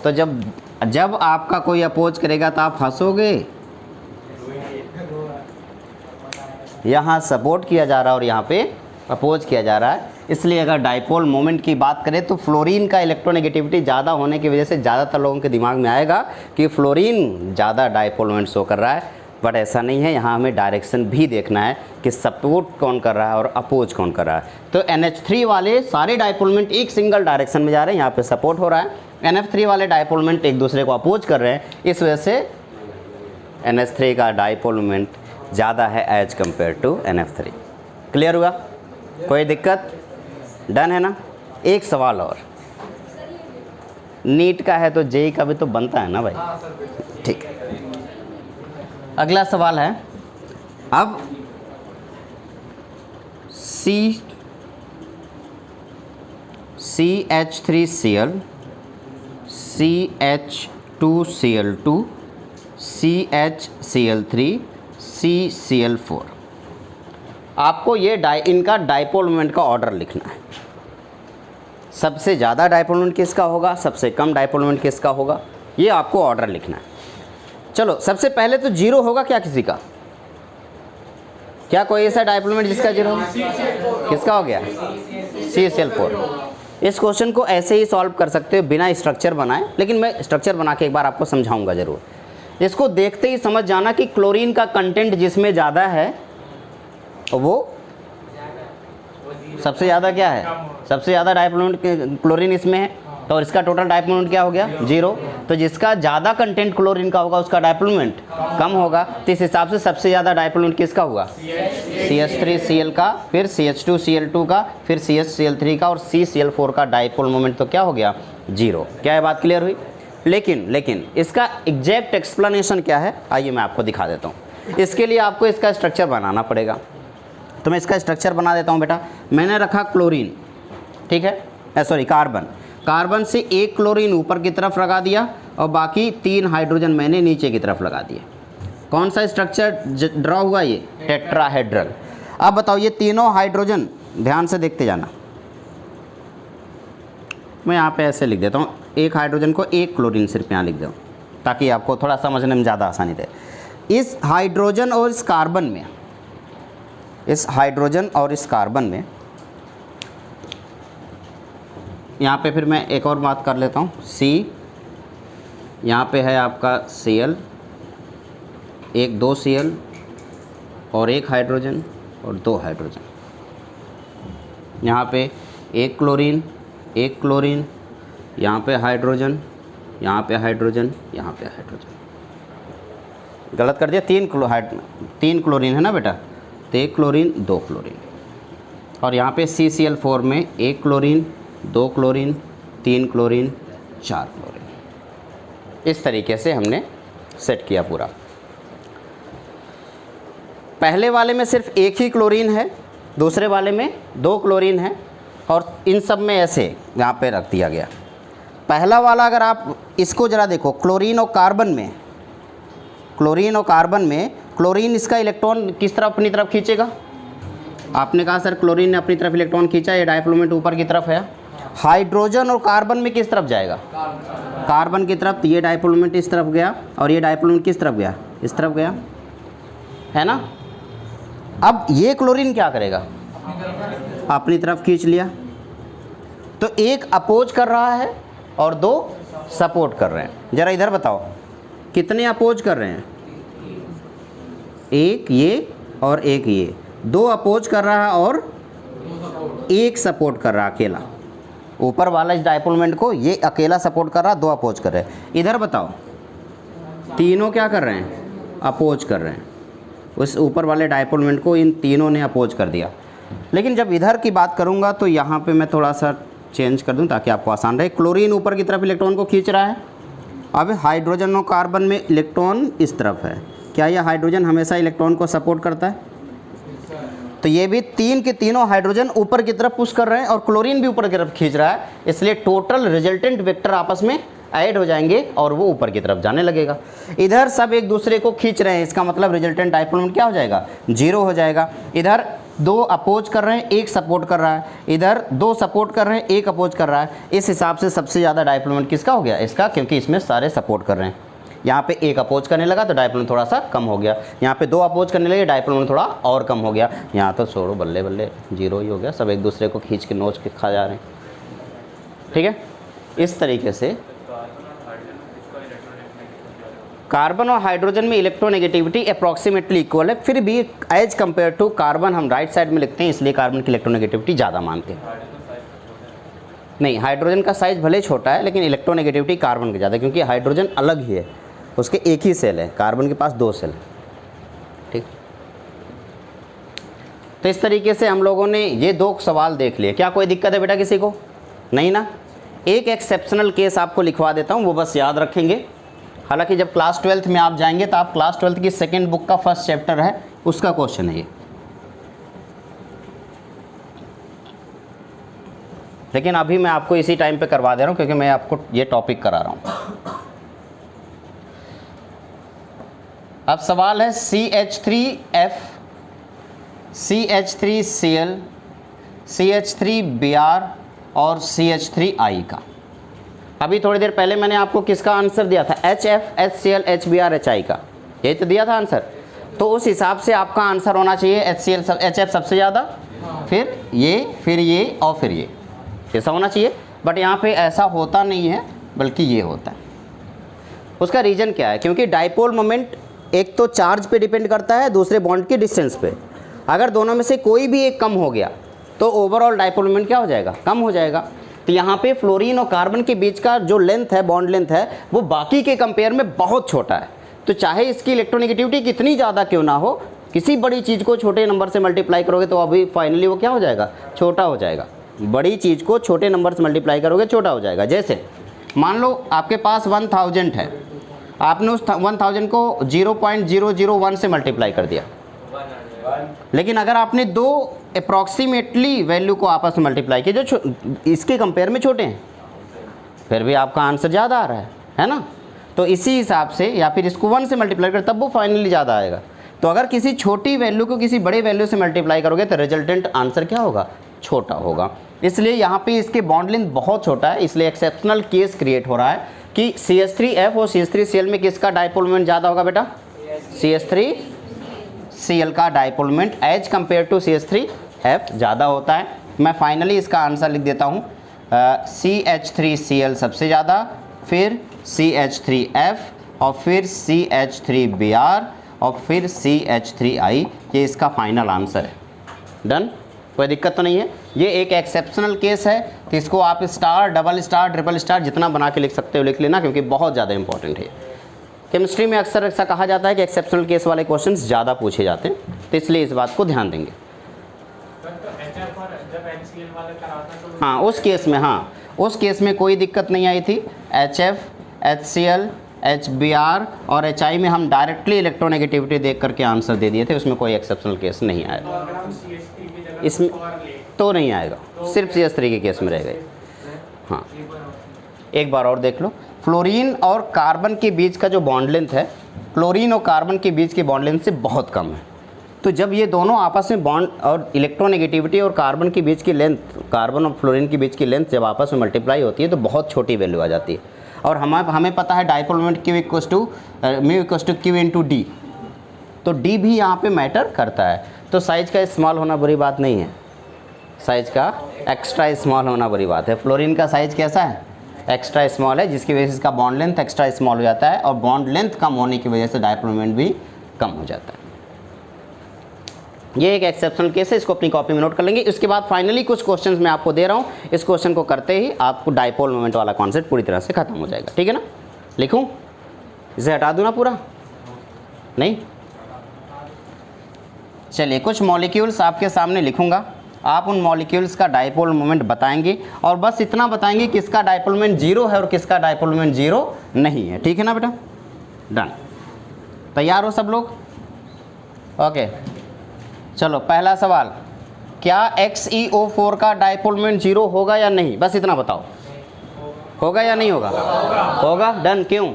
तो जब आपका कोई अपोज करेगा तो आप हंसोगे। यहाँ सपोर्ट किया जा रहा है और यहाँ पे अपोज किया जा रहा है। इसलिए अगर डाइपोल मोमेंट की बात करें तो फ्लोरीन का इलेक्ट्रोनेगेटिविटी ज़्यादा होने की वजह से ज़्यादातर लोगों के दिमाग में आएगा कि फ्लोरीन ज़्यादा डाइपोल मोमेंट शो कर रहा है, बट ऐसा नहीं है। यहाँ हमें डायरेक्शन भी देखना है कि सपोर्ट कौन कर रहा है और अपोज कौन कर रहा है। तो NH3 वाले सारे डाइपोल मोमेंट एक सिंगल डायरेक्शन में जा रहे हैं, यहाँ पे सपोर्ट हो रहा है। NF3 वाले डाइपोल मोमेंट एक दूसरे को अपोज कर रहे हैं, इस वजह से NH3 का डाइपोल मोमेंट ज़्यादा है as compare to NF3। Clear हुआ? कोई दिक्कत? डन है ना? एक सवाल और, नीट का है तो जेई का भी तो बनता है ना भाई, ठीक। अगला सवाल है, अब CH3Cl, CH2Cl2, CHCl3, CCl4, आपको ये इनका डाइपोल मोमेंट का ऑर्डर लिखना है। सबसे ज़्यादा डाइपोल मोमेंट किसका होगा, सबसे कम डाइपोल मोमेंट किसका होगा, ये आपको ऑर्डर लिखना है। चलो सबसे पहले तो जीरो होगा क्या किसी का? क्या कोई ऐसा डाइपोल जिसका जीरो? किसका हो गया? CCl4। इस क्वेश्चन को ऐसे ही सॉल्व कर सकते हो बिना स्ट्रक्चर बनाए, लेकिन मैं स्ट्रक्चर बना के एक बार आपको समझाऊंगा ज़रूर। इसको देखते ही समझ जाना कि क्लोरीन का कंटेंट जिसमें ज़्यादा है वो सबसे ज़्यादा क्या है? सबसे ज़्यादा डाइपोल क्लोरीन इसमें है, तो इसका टोटल डाइपोल मोमेंट क्या हो गया? जीरो। तो जिसका ज़्यादा कंटेंट क्लोरीन का होगा उसका डाइपोल मोमेंट कम होगा। तो इस हिसाब से सबसे ज़्यादा डाइपोल मोमेंट किसका हुआ? CH3Cl का, फिर CH2Cl2 का, फिर CHCl3 का और CCl4 का डाइपोल मोमेंट तो क्या हो गया? जीरो। क्या है बात क्लियर हुई? लेकिन इसका एग्जैक्ट एक्सप्लेनेशन क्या है आइए मैं आपको दिखा देता हूँ। इसके लिए आपको इसका स्ट्रक्चर बनाना पड़ेगा, तो मैं इसका स्ट्रक्चर बना देता हूँ बेटा। मैंने रखा क्लोरीन, ठीक है, सॉरी कार्बन। कार्बन से एक क्लोरीन ऊपर की तरफ लगा दिया और बाकी 3 हाइड्रोजन मैंने नीचे की तरफ लगा दिए। कौन सा स्ट्रक्चर ड्रॉ हुआ? ये टेट्राहेड्रल। अब बताओ ये तीनों हाइड्रोजन, ध्यान से देखते जाना, मैं यहाँ पे ऐसे लिख देता हूँ, एक हाइड्रोजन को एक क्लोरीन सिर्फ यहाँ लिख दूँ ताकि आपको थोड़ा समझने में ज़्यादा आसानी दे। इस हाइड्रोजन और इस कार्बन में, इस हाइड्रोजन और इस कार्बन में, यहाँ पे फिर मैं एक और बात कर लेता हूँ, C, यहाँ पे है आपका Cl, एक 2 Cl और एक हाइड्रोजन और 2 हाइड्रोजन। यहाँ पे एक क्लोरीन, एक क्लोरीन, यहाँ पे हाइड्रोजन, यहाँ पे हाइड्रोजन, यहाँ पे हाइड्रोजन। गलत कर दिया, 3 क्लोरीन है ना बेटा, तो एक क्लोरीन 2 क्लोरीन। और यहाँ पे CCl4 में एक क्लोरीन, 2 क्लोरीन, 3 क्लोरीन, 4 क्लोरीन। इस तरीके से हमने सेट किया पूरा। पहले वाले में सिर्फ एक ही क्लोरीन है, दूसरे वाले में 2 क्लोरीन है और इन सब में ऐसे यहाँ पे रख दिया गया। पहला वाला अगर आप इसको ज़रा देखो, क्लोरीन और कार्बन में, क्लोरीन और कार्बन में क्लोरीन इसका इलेक्ट्रॉन किस तरफ अपनी तरफ खींचेगा? आपने कहा सर क्लोरीन ने अपनी तरफ इलेक्ट्रॉन खींचा, ये डाइपोल मोमेंट ऊपर की तरफ है। हाइड्रोजन और कार्बन में किस तरफ जाएगा? कार्बन की तरफ। ये डाइपोल मोमेंट इस तरफ गया और ये डाइपोल मोमेंट किस तरफ गया? इस तरफ गया, है ना। अब ये क्लोरीन क्या करेगा? अपनी तरफ खींच लिया। तो एक अपोज कर रहा है और 2 सपोर्ट कर रहे हैं। ज़रा इधर बताओ कितने अपोज कर रहे हैं? एक ये और एक ये, 2 अपोज कर रहा है और 1 सपोर्ट कर रहा अकेला। ऊपर वाला इस डाइपोल मोमेंट को ये अकेला सपोर्ट कर रहा, 2 अपोज कर रहे हैं। इधर बताओ तीनों क्या कर रहे हैं? अपोज कर रहे हैं। उस ऊपर वाले डाइपोल मोमेंट को इन तीनों ने अपोज कर दिया। लेकिन जब इधर की बात करूँगा तो यहाँ पे मैं थोड़ा सा चेंज कर दूँ ताकि आपको आसान रहे। क्लोरीन ऊपर की तरफ इलेक्ट्रॉन को खींच रहा है, अब हाइड्रोजन और कार्बन में इलेक्ट्रॉन इस तरफ है। क्या यह हाइड्रोजन हमेशा इलेक्ट्रॉन को सपोर्ट करता है? तो ये भी 3 के तीनों हाइड्रोजन ऊपर की तरफ पुश कर रहे हैं और क्लोरीन भी ऊपर की तरफ खींच रहा है, इसलिए टोटल रिजल्टेंट वेक्टर आपस में ऐड हो जाएंगे और वो ऊपर की तरफ जाने लगेगा। इधर सब एक दूसरे को खींच रहे हैं, इसका मतलब रिजल्टेंट डाइपोल मोमेंट क्या हो जाएगा? 0 हो जाएगा। इधर 2 अपोज कर रहे हैं, 1 सपोर्ट कर रहा है, इधर 2 सपोर्ट कर रहे हैं, 1 अपोज कर रहा है। इस हिसाब से सबसे ज़्यादा डाइपोल मोमेंट किसका हो गया? इसका, क्योंकि इसमें सारे सपोर्ट कर रहे हैं। यहाँ पे 1 अपोज करने लगा तो डाइपोल मोमेंट थोड़ा सा कम हो गया, यहाँ पे 2 अपोज करने लगे डाइपोल मोमेंट थोड़ा और कम हो गया। यहाँ तो छोड़ो, बल्ले बल्ले 0 ही हो गया, सब एक दूसरे को खींच के नोच के खा जा रहे हैं। ठीक है, इस तरीके से कार्बन और हाइड्रोजन में इलेक्ट्रोनेगेटिविटी अप्रॉक्सीमेटली इक्वल है, फिर भी एज कंपेयर टू कार्बन हम राइट साइड में लिखते हैं, इसलिए कार्बन की इलेक्ट्रोनेगेटिविटी ज़्यादा मानते हैं। नहीं, हाइड्रोजन का साइज भले छोटा है लेकिन इलेक्ट्रोनेगेटिविटी कार्बन की ज़्यादा है, क्योंकि हाइड्रोजन अलग ही है, उसके एक ही सेल है, कार्बन के पास 2 सेल है। ठीक, तो इस तरीके से हम लोगों ने ये 2 सवाल देख लिए। क्या कोई दिक्कत है बेटा किसी को? नहीं ना। एक एक्सेप्शनल केस आपको लिखवा देता हूँ, वो बस याद रखेंगे। हालांकि जब क्लास 12th में आप जाएंगे तो आप क्लास 12th की 2nd बुक का 1st चैप्टर है, उसका क्वेश्चन है ये। लेकिन अभी मैं आपको इसी टाइम पे करवा दे रहा हूँ क्योंकि मैं आपको ये टॉपिक करा रहा हूँ। अब सवाल है CH3F, CH3Cl, CH3Br और CH3I का। अभी थोड़ी देर पहले मैंने आपको किसका आंसर दिया था, HF, HCl, HBr, HI का, यही तो दिया था आंसर। तो उस हिसाब से आपका आंसर होना चाहिए HCl HF सबसे ज़्यादा, फिर ये और फिर ये, ऐसा होना चाहिए। बट यहाँ पे ऐसा होता नहीं है, बल्कि ये होता है। उसका रीज़न क्या है, क्योंकि डाइपोल मोमेंट एक तो चार्ज पे डिपेंड करता है, दूसरे बॉन्ड की डिस्टेंस पे। अगर दोनों में से कोई भी एक कम हो गया तो ओवरऑल डाइपोल मोमेंट क्या हो जाएगा, कम हो जाएगा। तो यहाँ पे फ्लोरीन और कार्बन के बीच का जो लेंथ है, बॉन्ड लेंथ है, वो बाकी के कंपेयर में बहुत छोटा है। तो चाहे इसकी इलेक्ट्रोनेगेटिविटी कितनी ज़्यादा क्यों ना हो, किसी बड़ी चीज़ को छोटे नंबर से मल्टीप्लाई करोगे तो अभी फाइनली वो क्या हो जाएगा, छोटा हो जाएगा। बड़ी चीज़ को छोटे नंबर से मल्टीप्लाई करोगे छोटा हो जाएगा। जैसे मान लो आपके पास 1000 है, आपने उस 1000 को 0.001 से मल्टीप्लाई कर दिया, लेकिन अगर आपने दो अप्रॉक्सीमेटली वैल्यू को आपस में मल्टीप्लाई किया जो इसके कंपेयर में छोटे हैं, फिर भी आपका आंसर ज़्यादा आ रहा है ना। तो इसी हिसाब से, या फिर इसको 1 से मल्टीप्लाई कर तब वो फाइनली ज़्यादा आएगा। तो अगर किसी छोटी वैल्यू को किसी बड़े वैल्यू से मल्टीप्लाई करोगे तो रिजल्टेंट आंसर क्या होगा, छोटा होगा। इसलिए यहाँ पे इसके बॉन्ड लेंथ बहुत छोटा है, इसलिए एक्सेप्शनल केस क्रिएट हो रहा है कि CH3F और CH3Cl में किसका डाइपोल मोमेंट ज़्यादा होगा बेटा, CH3Cl का dipole moment as compare to CH3F ज़्यादा होता है। मैं फाइनली इसका आंसर लिख देता हूँ, CH3Cl सबसे ज़्यादा, फिर CH3F और फिर CH3Br और फिर CH3I, ये इसका फाइनल आंसर है। डन, कोई दिक्कत तो नहीं है। ये एक एक्सेप्शनल केस है, तो इसको आप star, double star, triple star जितना बना के लिख सकते हो लिख लेना, क्योंकि बहुत ज़्यादा इंपॉर्टेंट है। केमिस्ट्री में अक्सर ऐसा कहा जाता है कि एक्सेप्शनल केस वाले क्वेश्चंस ज़्यादा पूछे जाते हैं, तो इसलिए इस बात को ध्यान देंगे। हाँ उस केस में, हाँ उस केस में कोई दिक्कत नहीं आई थी। HF, HCl, HBr और HI में हम डायरेक्टली इलेक्ट्रोनेगेटिविटी देख करके आंसर दे दिए थे, उसमें कोई एक्सेप्शनल केस नहीं आया। इसमें तो नहीं आएगा, सिर्फ CH3 के केस में रह गए। हाँ एक बार और देख लो, फ्लोरीन और कार्बन के बीच का जो बॉन्ड लेंथ है, क्लोरीन और कार्बन के बीच के बॉन्ड लेंथ से बहुत कम है। तो जब ये दोनों आपस में बॉन्ड और इलेक्ट्रोनेगेटिविटी और कार्बन के बीच की लेंथ, कार्बन और फ्लोरीन के बीच की लेंथ जब आपस में मल्टीप्लाई होती है तो बहुत छोटी वैल्यू आ जाती है। और हमें पता है dipole moment Q equals to mu equals to Q into D, तो D भी यहाँ पे मैटर करता है। तो साइज़ का स्मॉल होना बुरी बात नहीं है, साइज़ का एक्स्ट्रा स्मॉल होना बुरी बात है। फ्लोरीन का साइज़ कैसा है, एक्स्ट्रा स्मॉल है, जिसकी वजह से इसका बॉन्ड लेंथ एक्स्ट्रा स्मॉल हो जाता है, और बॉन्ड लेंथ कम होने की वजह से डाइपोल मोमेंट भी कम हो जाता है। ये एक एक्सेप्शनल केस है, इसको अपनी कॉपी में नोट कर लेंगे। इसके बाद फाइनली कुछ क्वेश्चंस मैं आपको दे रहा हूँ, इस क्वेश्चन को करते ही आपको डाइपोल मोमेंट वाला कॉन्सेप्ट पूरी तरह से खत्म हो जाएगा। ठीक है ना, लिखूँ, इसे हटा दूँ ना पूरा, नहीं चलिए कुछ मॉलिक्यूल्स आपके सामने लिखूंगा, आप उन मॉलिक्यूल्स का डाइपोल मोमेंट बताएंगे, और बस इतना बताएंगे किसका डाइपोल मोमेंट 0 है और किसका डाइपोल मोमेंट 0 नहीं है। ठीक है ना बेटा, डन, तैयार हो सब लोग? ओके चलो पहला सवाल, क्या XeO4 का डाइपोल मोमेंट 0 होगा या नहीं, बस इतना बताओ, होगा या नहीं होगा? होगा, डन। क्यों?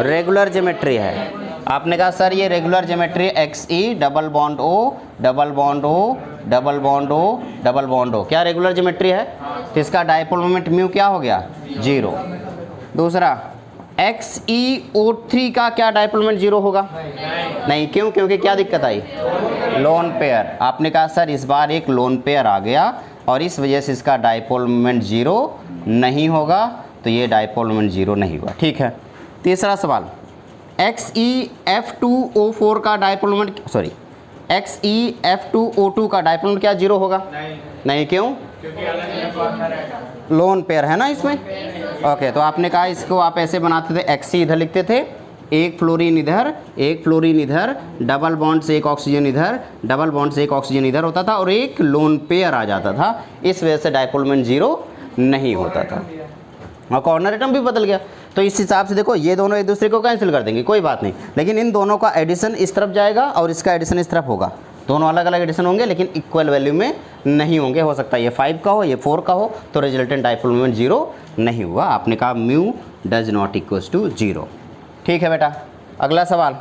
रेगुलर ज्योमेट्री है। आपने कहा सर ये regular geometry Xe double bond O double bond O double bond O double bond O, क्या रेगुलर ज्योमेट्री है? तो इसका डाइपोल मोमेंट म्यू क्या हो गया, 0। दूसरा XeO3 का क्या डाइपोल मोमेंट 0 होगा? नहीं, क्यों? क्योंकि क्या दिक्कत आई, लोन पेयर। आपने कहा सर इस बार एक लोन पेयर आ गया और इस वजह से इसका डाइपोल मोमेंट 0 नहीं होगा, तो ये डाइपोल मोमेंट 0 नहीं हुआ। ठीक है। तीसरा सवाल, XeF2O4 का डाइपोल मोमेंट, सॉरी XeF2O2 का डाइपोल मोमेंट क्या 0 होगा? नहीं, क्यों? क्योंकि अलग लोन पेयर है ना इसमें। ओके, तो आपने कहा इसको आप ऐसे बनाते थे, Xe इधर लिखते थे, एक फ्लोरीन इधर, एक फ्लोरीन इधर, डबल बॉन्ड से एक ऑक्सीजन इधर, डबल बॉन्ड से एक ऑक्सीजन इधर होता था, और एक लोन पेयर आ जाता था, इस वजह से डाइपोल मोमेंट 0 नहीं होता था, और कॉर्नर एटम भी बदल गया। तो इस हिसाब से देखो ये दोनों एक दूसरे को कैंसिल कर देंगे, कोई बात नहीं, लेकिन इन दोनों का एडिशन इस तरफ जाएगा और इसका एडिशन इस तरफ होगा। दोनों अलग अलग एडिशन होंगे लेकिन इक्वल वैल्यू में नहीं होंगे। हो सकता है ये 5 का हो, ये 4 का हो, तो रिजल्टेंट डाइपोल मोमेंट 0 नहीं हुआ। आपने कहा mu does not equals to 0। ठीक है बेटा, अगला सवाल,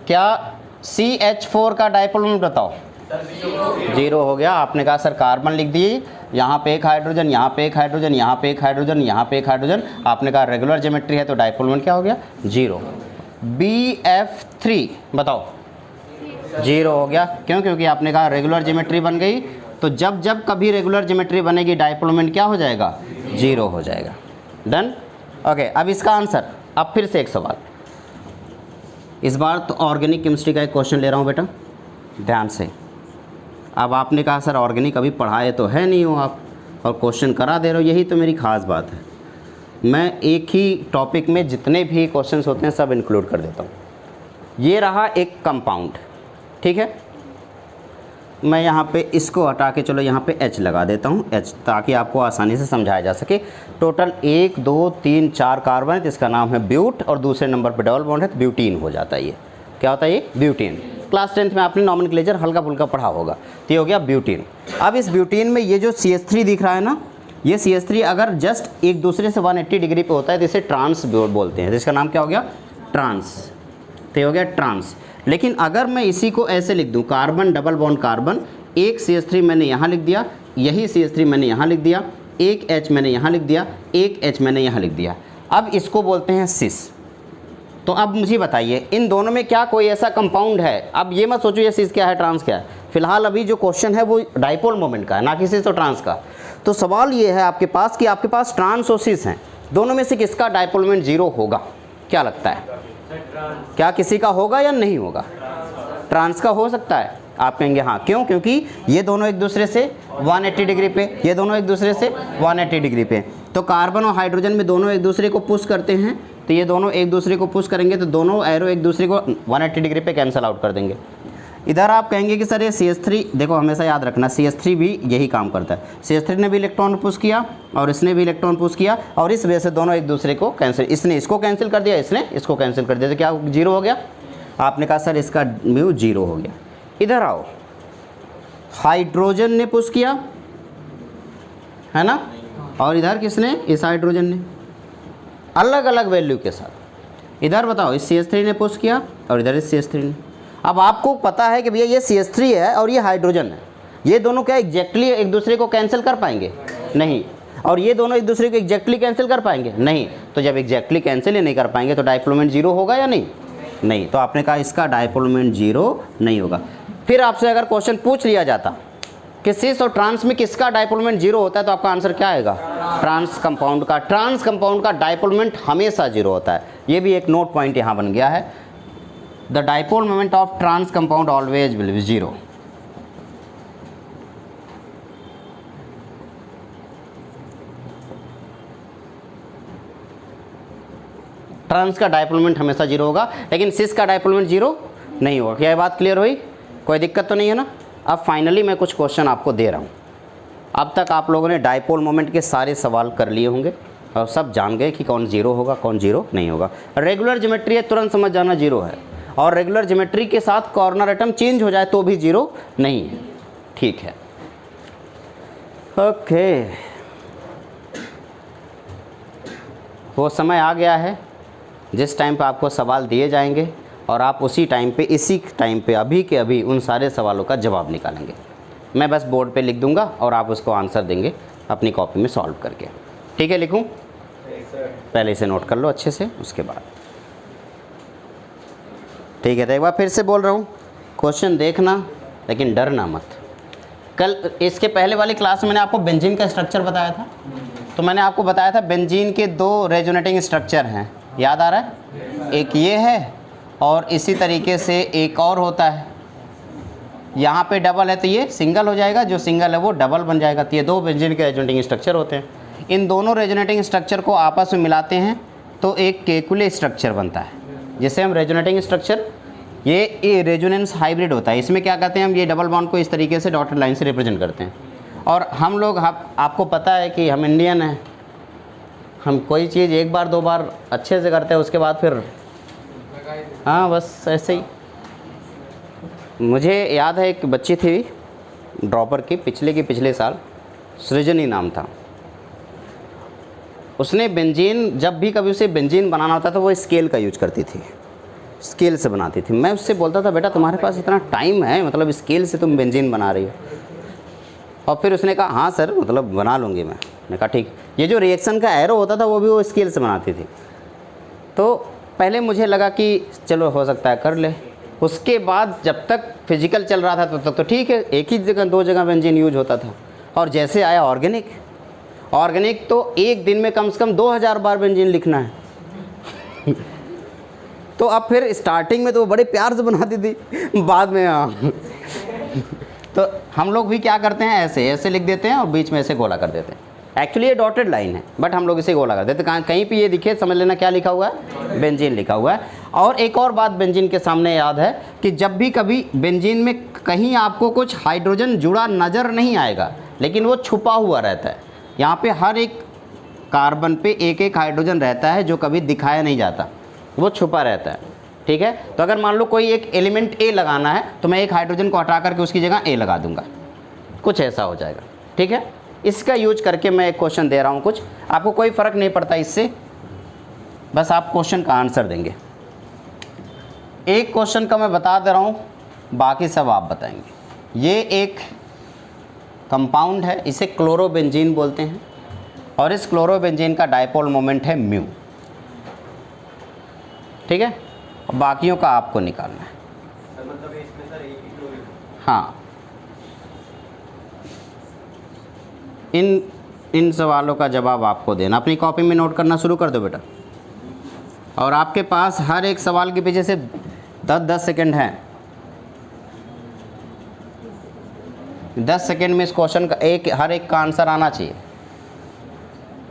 क्या CH4 का डाइपोल मोमेंट बताओ, जीरो हो गया। आपने कहा सर कार्बन लिख दिए, यहाँ पे एक हाइड्रोजन, यहाँ पे एक हाइड्रोजन, यहाँ पे एक हाइड्रोजन, यहाँ पे एक हाइड्रोजन। आपने कहा रेगुलर ज्योमेट्री है तो डायपोल मोमेंट क्या हो गया? जीरो। BF3 बताओ, जीरो हो गया। क्यों? क्योंकि आपने कहा रेगुलर ज्योमेट्री बन गई, तो जब जब कभी रेगुलर ज्योमेट्री बनेगी डायपोल मोमेंट क्या हो जाएगा? जीरो हो जाएगा। डन। ओके, अब इसका आंसर। अब फिर से एक सवाल, इस बार तो ऑर्गेनिक केमिस्ट्री का एक क्वेश्चन ले रहा हूँ बेटा, ध्यान से। अब आपने कहा सर ऑर्गेनिक अभी पढ़ाए तो है नहीं हो आप, और क्वेश्चन करा दे रहे हो, यही तो मेरी ख़ास बात है। मैं एक ही टॉपिक में जितने भी क्वेश्चंस होते हैं सब इंक्लूड कर देता हूँ। ये रहा एक कंपाउंड, ठीक है। मैं यहाँ पे इसको हटा के चलो यहाँ पे H लगा देता हूँ, H, ताकि आपको आसानी से समझाया जा सके। टोटल 1 2 3 4 कार्बन है, इसका नाम है ब्यूट, और दूसरे नंबर पे डबल बॉन्ड है तो ब्यूटीन हो जाता है। ये क्या होता है? ये ब्यूटीन। क्लास 10th में आपने नॉमेनक्लेचर हल्का फुल्का पढ़ा होगा, तो ये हो गया ब्यूटीन। अब इस ब्यूटीन में ये जो CH3 दिख रहा है ना, ये CH3 अगर जस्ट एक दूसरे से 180 डिग्री पे होता है तो इसे ट्रांस बोलते हैं। इसका नाम क्या हो गया? ट्रांस। तो ये हो गया ट्रांस। लेकिन अगर मैं इसी को ऐसे लिख दूं, कार्बन डबल बॉन्ड कार्बन, एक CH3 मैंने यहाँ लिख दिया, यही CH3 मैंने यहाँ लिख दिया, एक H मैंने यहाँ लिख दिया, एक H मैंने यहाँ लिख दिया। अब इसको बोलते हैं सिस। तो अब मुझे बताइए इन दोनों में क्या कोई ऐसा कंपाउंड है? अब ये मत सोचो ये सिस क्या है ट्रांस क्या है, फिलहाल अभी जो क्वेश्चन है वो डाइपोल मोमेंट का है, ना कि सिस और ट्रांस का। तो सवाल ये है आपके पास कि आपके पास ट्रांस और सिस हैं, दोनों में से किसका डाइपोल मोमेंट जीरो होगा? क्या लगता है? क्या किसी का होगा या नहीं होगा? ट्रांस का हो सकता है। आप कहेंगे हाँ, क्यों? क्योंकि ये दोनों एक दूसरे से 180 डिग्री पे, ये दोनों एक दूसरे से 180 डिग्री पे। तो कार्बन और हाइड्रोजन में दोनों एक दूसरे को पुश करते हैं, तो ये दोनों एक दूसरे को पुश करेंगे तो दोनों एरो एक दूसरे को 180 डिग्री पे कैंसिल आउट कर देंगे। इधर आप कहेंगे कि सर ये CH3, देखो हमेशा याद रखना CH3 भी यही काम करता है। CH3 ने भी इलेक्ट्रॉन पुश किया और इसने भी इलेक्ट्रॉन पुश किया, और इस वजह से दोनों एक दूसरे को कैंसिल, इसने इसको कैंसिल कर दिया, इसने इसको कैंसिल कर दिया, तो क्या जीरो हो गया? आपने कहा सर इसका म्यू जीरो हो गया। इधर आओ, हाइड्रोजन ने पुश किया है ना, और इधर किसने? इस हाइड्रोजन ने, अलग अलग वैल्यू के साथ। इधर बताओ, इस CH3 ने पुश किया और इधर इस CH3 ने। अब आपको पता है कि भैया ये CH3 है और ये हाइड्रोजन है, ये दोनों क्या एग्जैक्टली एक दूसरे को कैंसिल कर पाएंगे? नहीं। और ये दोनों एक दूसरे को एग्जैक्टली कैंसिल कर पाएंगे? नहीं। तो जब एग्जैक्टली कैंसिल ही नहीं कर पाएंगे तो डायपोल मोमेंट जीरो होगा या नहीं? नहीं। तो आपने कहा इसका डायपोल मोमेंट जीरो नहीं होगा। फिर आपसे अगर क्वेश्चन पूछ लिया जाता कि सिस और ट्रांस में किसका डायपोल मोमेंट जीरो होता है, तो आपका आंसर क्या आएगा? ट्रांस कंपाउंड का। ट्रांस कंपाउंड का डायपोल मोमेंट हमेशा जीरो होता है। ये भी एक नोट पॉइंट यहाँ बन गया है, the dipole moment of trans compound always will be zero. Trans का डायपोल मोमेंट हमेशा जीरो होगा, लेकिन सिस का डायपोल मोमेंट जीरो नहीं होगा। क्या ये बात क्लियर हुई? कोई दिक्कत तो नहीं है ना? अब फाइनली मैं कुछ क्वेश्चन आपको दे रहा हूँ। अब तक आप लोगों ने डायपोल मोमेंट के सारे सवाल कर लिए होंगे और सब जान गए कि कौन जीरो होगा कौन जीरो नहीं होगा। रेगुलर ज्योमेट्री है, तुरंत समझ जाना जीरो है, और रेगुलर ज्योमेट्री के साथ कॉर्नर एटम चेंज हो जाए तो भी जीरो नहीं है। ठीक है, ओके। वो समय आ गया है जिस टाइम पे आपको सवाल दिए जाएंगे और आप उसी टाइम पे, इसी टाइम पे, अभी के अभी उन सारे सवालों का जवाब निकालेंगे। मैं बस बोर्ड पे लिख दूंगा और आप उसको आंसर देंगे अपनी कॉपी में सॉल्व करके। ठीक है, लिखूं? पहले इसे नोट कर लो अच्छे से, उसके बाद। ठीक है, तो एक बार फिर से बोल रहा हूँ, क्वेश्चन देखना लेकिन डरना मत। कल इसके पहले वाली क्लास में मैंने आपको बेंजीन का स्ट्रक्चर बताया था, तो मैंने आपको बताया था बेंजीन के दो रेजोनेटिंग स्ट्रक्चर हैं, याद आ रहा है? एक ये है और इसी तरीके से एक और होता है। यहाँ पे डबल है तो ये सिंगल हो जाएगा, जो सिंगल है वो डबल बन जाएगा। तो ये दो बेंजीन के रेजोनेटिंग स्ट्रक्चर होते हैं। इन दोनों रेजोनेटिंग स्ट्रक्चर को आपस में मिलाते हैं तो एक केकुले स्ट्रक्चर बनता है, जिसे हम रेजोनेटिंग स्ट्रक्चर, ये रेजोनेंस हाइब्रिड होता है। इसमें क्या कहते हैं हम, ये डबल बॉन्ड को इस तरीके से डॉटेड लाइन से रिप्रेजेंट करते हैं। और हम लोग, आपको पता है कि हम इंडियन हैं, हम कोई चीज़ एक बार दो बार अच्छे से करते हैं, उसके बाद फिर हाँ बस ऐसे ही। मुझे याद है एक बच्ची थी ड्रॉपर की, पिछले साल, सृजनी नाम था। उसने बेंजीन, जब भी कभी उसे बेंजीन बनाना होता था वो स्केल का यूज करती थी। स्केल से बनाती थी। मैं उससे बोलता था बेटा तुम्हारे पास इतना टाइम है, मतलब स्केल से तुम बेंजीन बना रही हो। और फिर उसने कहा हाँ सर मतलब बना लूँगी मैंने कहा ठीक। ये जो रिएक्शन का एरो होता था वो भी वो स्केल से बनाती थी। तो पहले मुझे लगा कि चलो हो सकता है कर ले। उसके बाद जब तक फिजिकल चल रहा था तब तक तो ठीक है, एक ही जगह 2 जगह बेंजीन यूज होता था। और जैसे आया ऑर्गेनिक तो एक दिन में कम से कम 2000 बार बेंजीन लिखना है। तो अब फिर स्टार्टिंग में तो वो बड़े प्यार से बनाती थी, बाद में हाँ। तो हम लोग भी क्या करते हैं, ऐसे लिख देते हैं और बीच में ऐसे गोला कर देते हैं। एक्चुअली ये डॉटेड लाइन है बट हम लोग इसे गोला कर देते हैं। कहीं पे ये दिखे समझ लेना क्या लिखा हुआ है, बेंजीन लिखा हुआ है। और एक और बात बेंजीन के सामने याद है कि जब भी कभी बेंजीन में कहीं आपको कुछ हाइड्रोजन जुड़ा नज़र नहीं आएगा, लेकिन वो छुपा हुआ रहता है। यहाँ पे हर एक कार्बन पे एक एक हाइड्रोजन रहता है जो कभी दिखाया नहीं जाता, वो छुपा रहता है। ठीक है, तो अगर मान लो कोई एक एलिमेंट ए लगाना है तो मैं एक हाइड्रोजन को हटा करके उसकी जगह ए लगा दूंगा, कुछ ऐसा हो जाएगा। ठीक है, इसका यूज करके मैं एक क्वेश्चन दे रहा हूँ, कुछ आपको कोई फ़र्क नहीं पड़ता इससे, बस आप क्वेश्चन का आंसर देंगे। एक क्वेश्चन का मैं बता दे रहा हूँ, बाकी सब आप बताएंगे। ये एक कंपाउंड है, इसे क्लोरोबेंजीन बोलते हैं और इस क्लोरोबेंजीन का डायपोल मोमेंट है म्यू। ठीक है, बाकियों का आपको निकालना है। मतलब इसमें सर एक ही क्लोरीन। हाँ, इन सवालों का जवाब आपको देना। अपनी कॉपी में नोट करना शुरू कर दो बेटा। और आपके पास हर एक सवाल के पीछे से 10-10 सेकंड हैं। 10 सेकंड में इस क्वेश्चन का हर एक का आंसर आना चाहिए।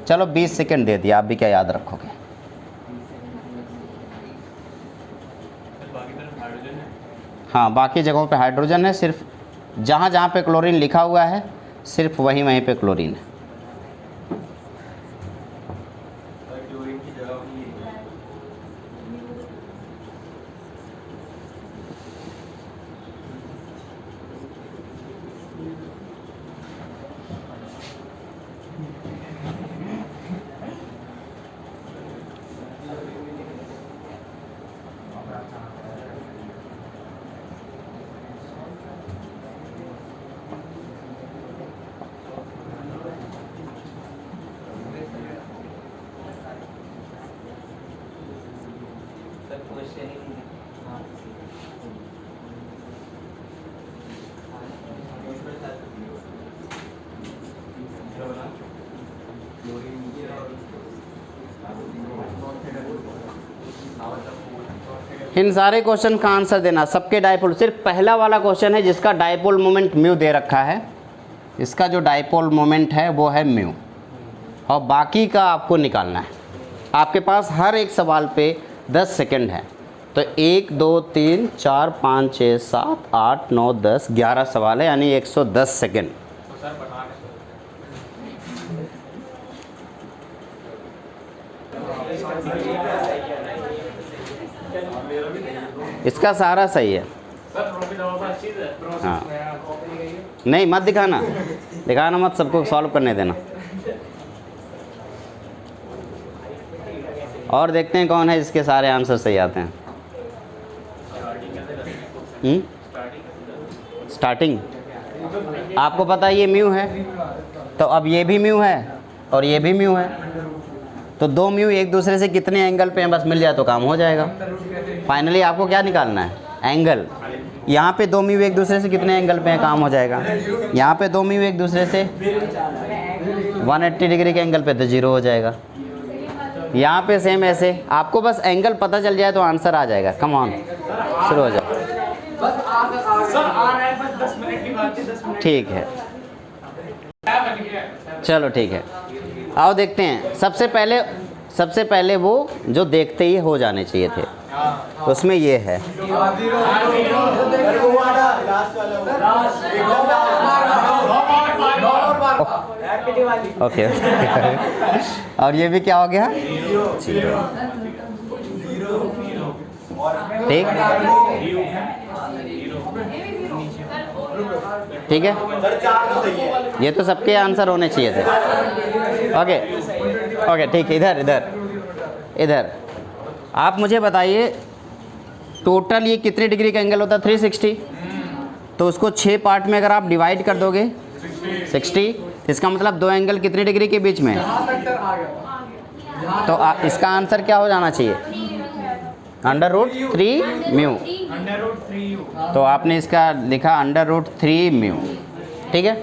चलो 20 सेकंड दे दिया, आप भी क्या याद रखोगे। हाँ, बाकी जगहों पे हाइड्रोजन है, सिर्फ जहाँ जहाँ पे क्लोरीन लिखा हुआ है सिर्फ वहीं पे क्लोरीन है। क्लोरीन की जगह भी है। इन सारे क्वेश्चन का आंसर देना, सबके डायपोल। सिर्फ पहला वाला क्वेश्चन है जिसका डायपोल मोमेंट म्यू दे रखा है, इसका जो डायपोल मोमेंट है वो है म्यू, और बाकी का आपको निकालना है। आपके पास हर एक सवाल पे 10 सेकंड है, तो 1 2 3 4 5 6 7 8 9 10 11 सवाल है, यानी 110 सेकंड। तो सर बता इसका सारा सही है। सर प्रॉफिट और अच्छी है प्रोसेस हाँ। में कॉपी गई है। नहीं मत दिखाना, दिखाना मत, सबको सॉल्व करने देना। और देखते हैं कौन है जिसके सारे आंसर सही आते हैं। स्टार्टिंग आपको पता है ये म्यू है, तो अब ये भी म्यू है और ये भी म्यू है, तो 2 म्यू एक दूसरे से कितने एंगल पे हैं बस मिल जाए तो काम हो जाएगा। फाइनली आपको क्या निकालना है, एंगल। यहाँ पे 2 म्यू एक दूसरे से कितने एंगल पे हैं, काम हो जाएगा। यहाँ पे 2 म्यू एक दूसरे से 180 डिग्री के एंगल पे तो 0 हो जाएगा। यहाँ पे सेम ऐसे, आपको बस एंगल पता चल जाए तो आंसर आ जाएगा। कम ऑन, शुरू हो जाए। सर आ रहा है बस 10 मिनट की बात है, 10 मिनट ठीक है, बन गया। चलो ठीक है, आओ देखते हैं। सबसे पहले वो जो देखते ही हो जाने चाहिए थे, उसमें ये है। ओके और ये भी क्या हो गया, ठीक ठीक है, ये तो सबके आंसर होने चाहिए थे। ओके ओके ठीक है, इधर इधर इधर आप मुझे बताइए टोटल ये कितने डिग्री का एंगल होता है? 360। तो उसको 6 पार्ट में अगर आप डिवाइड कर दोगे 60, इसका मतलब दो एंगल कितने डिग्री के बीच में? तो इसका आंसर क्या हो जाना चाहिए? √3 म्यू। √3u। तो आपने इसका लिखा √3 म्यू, ठीक है,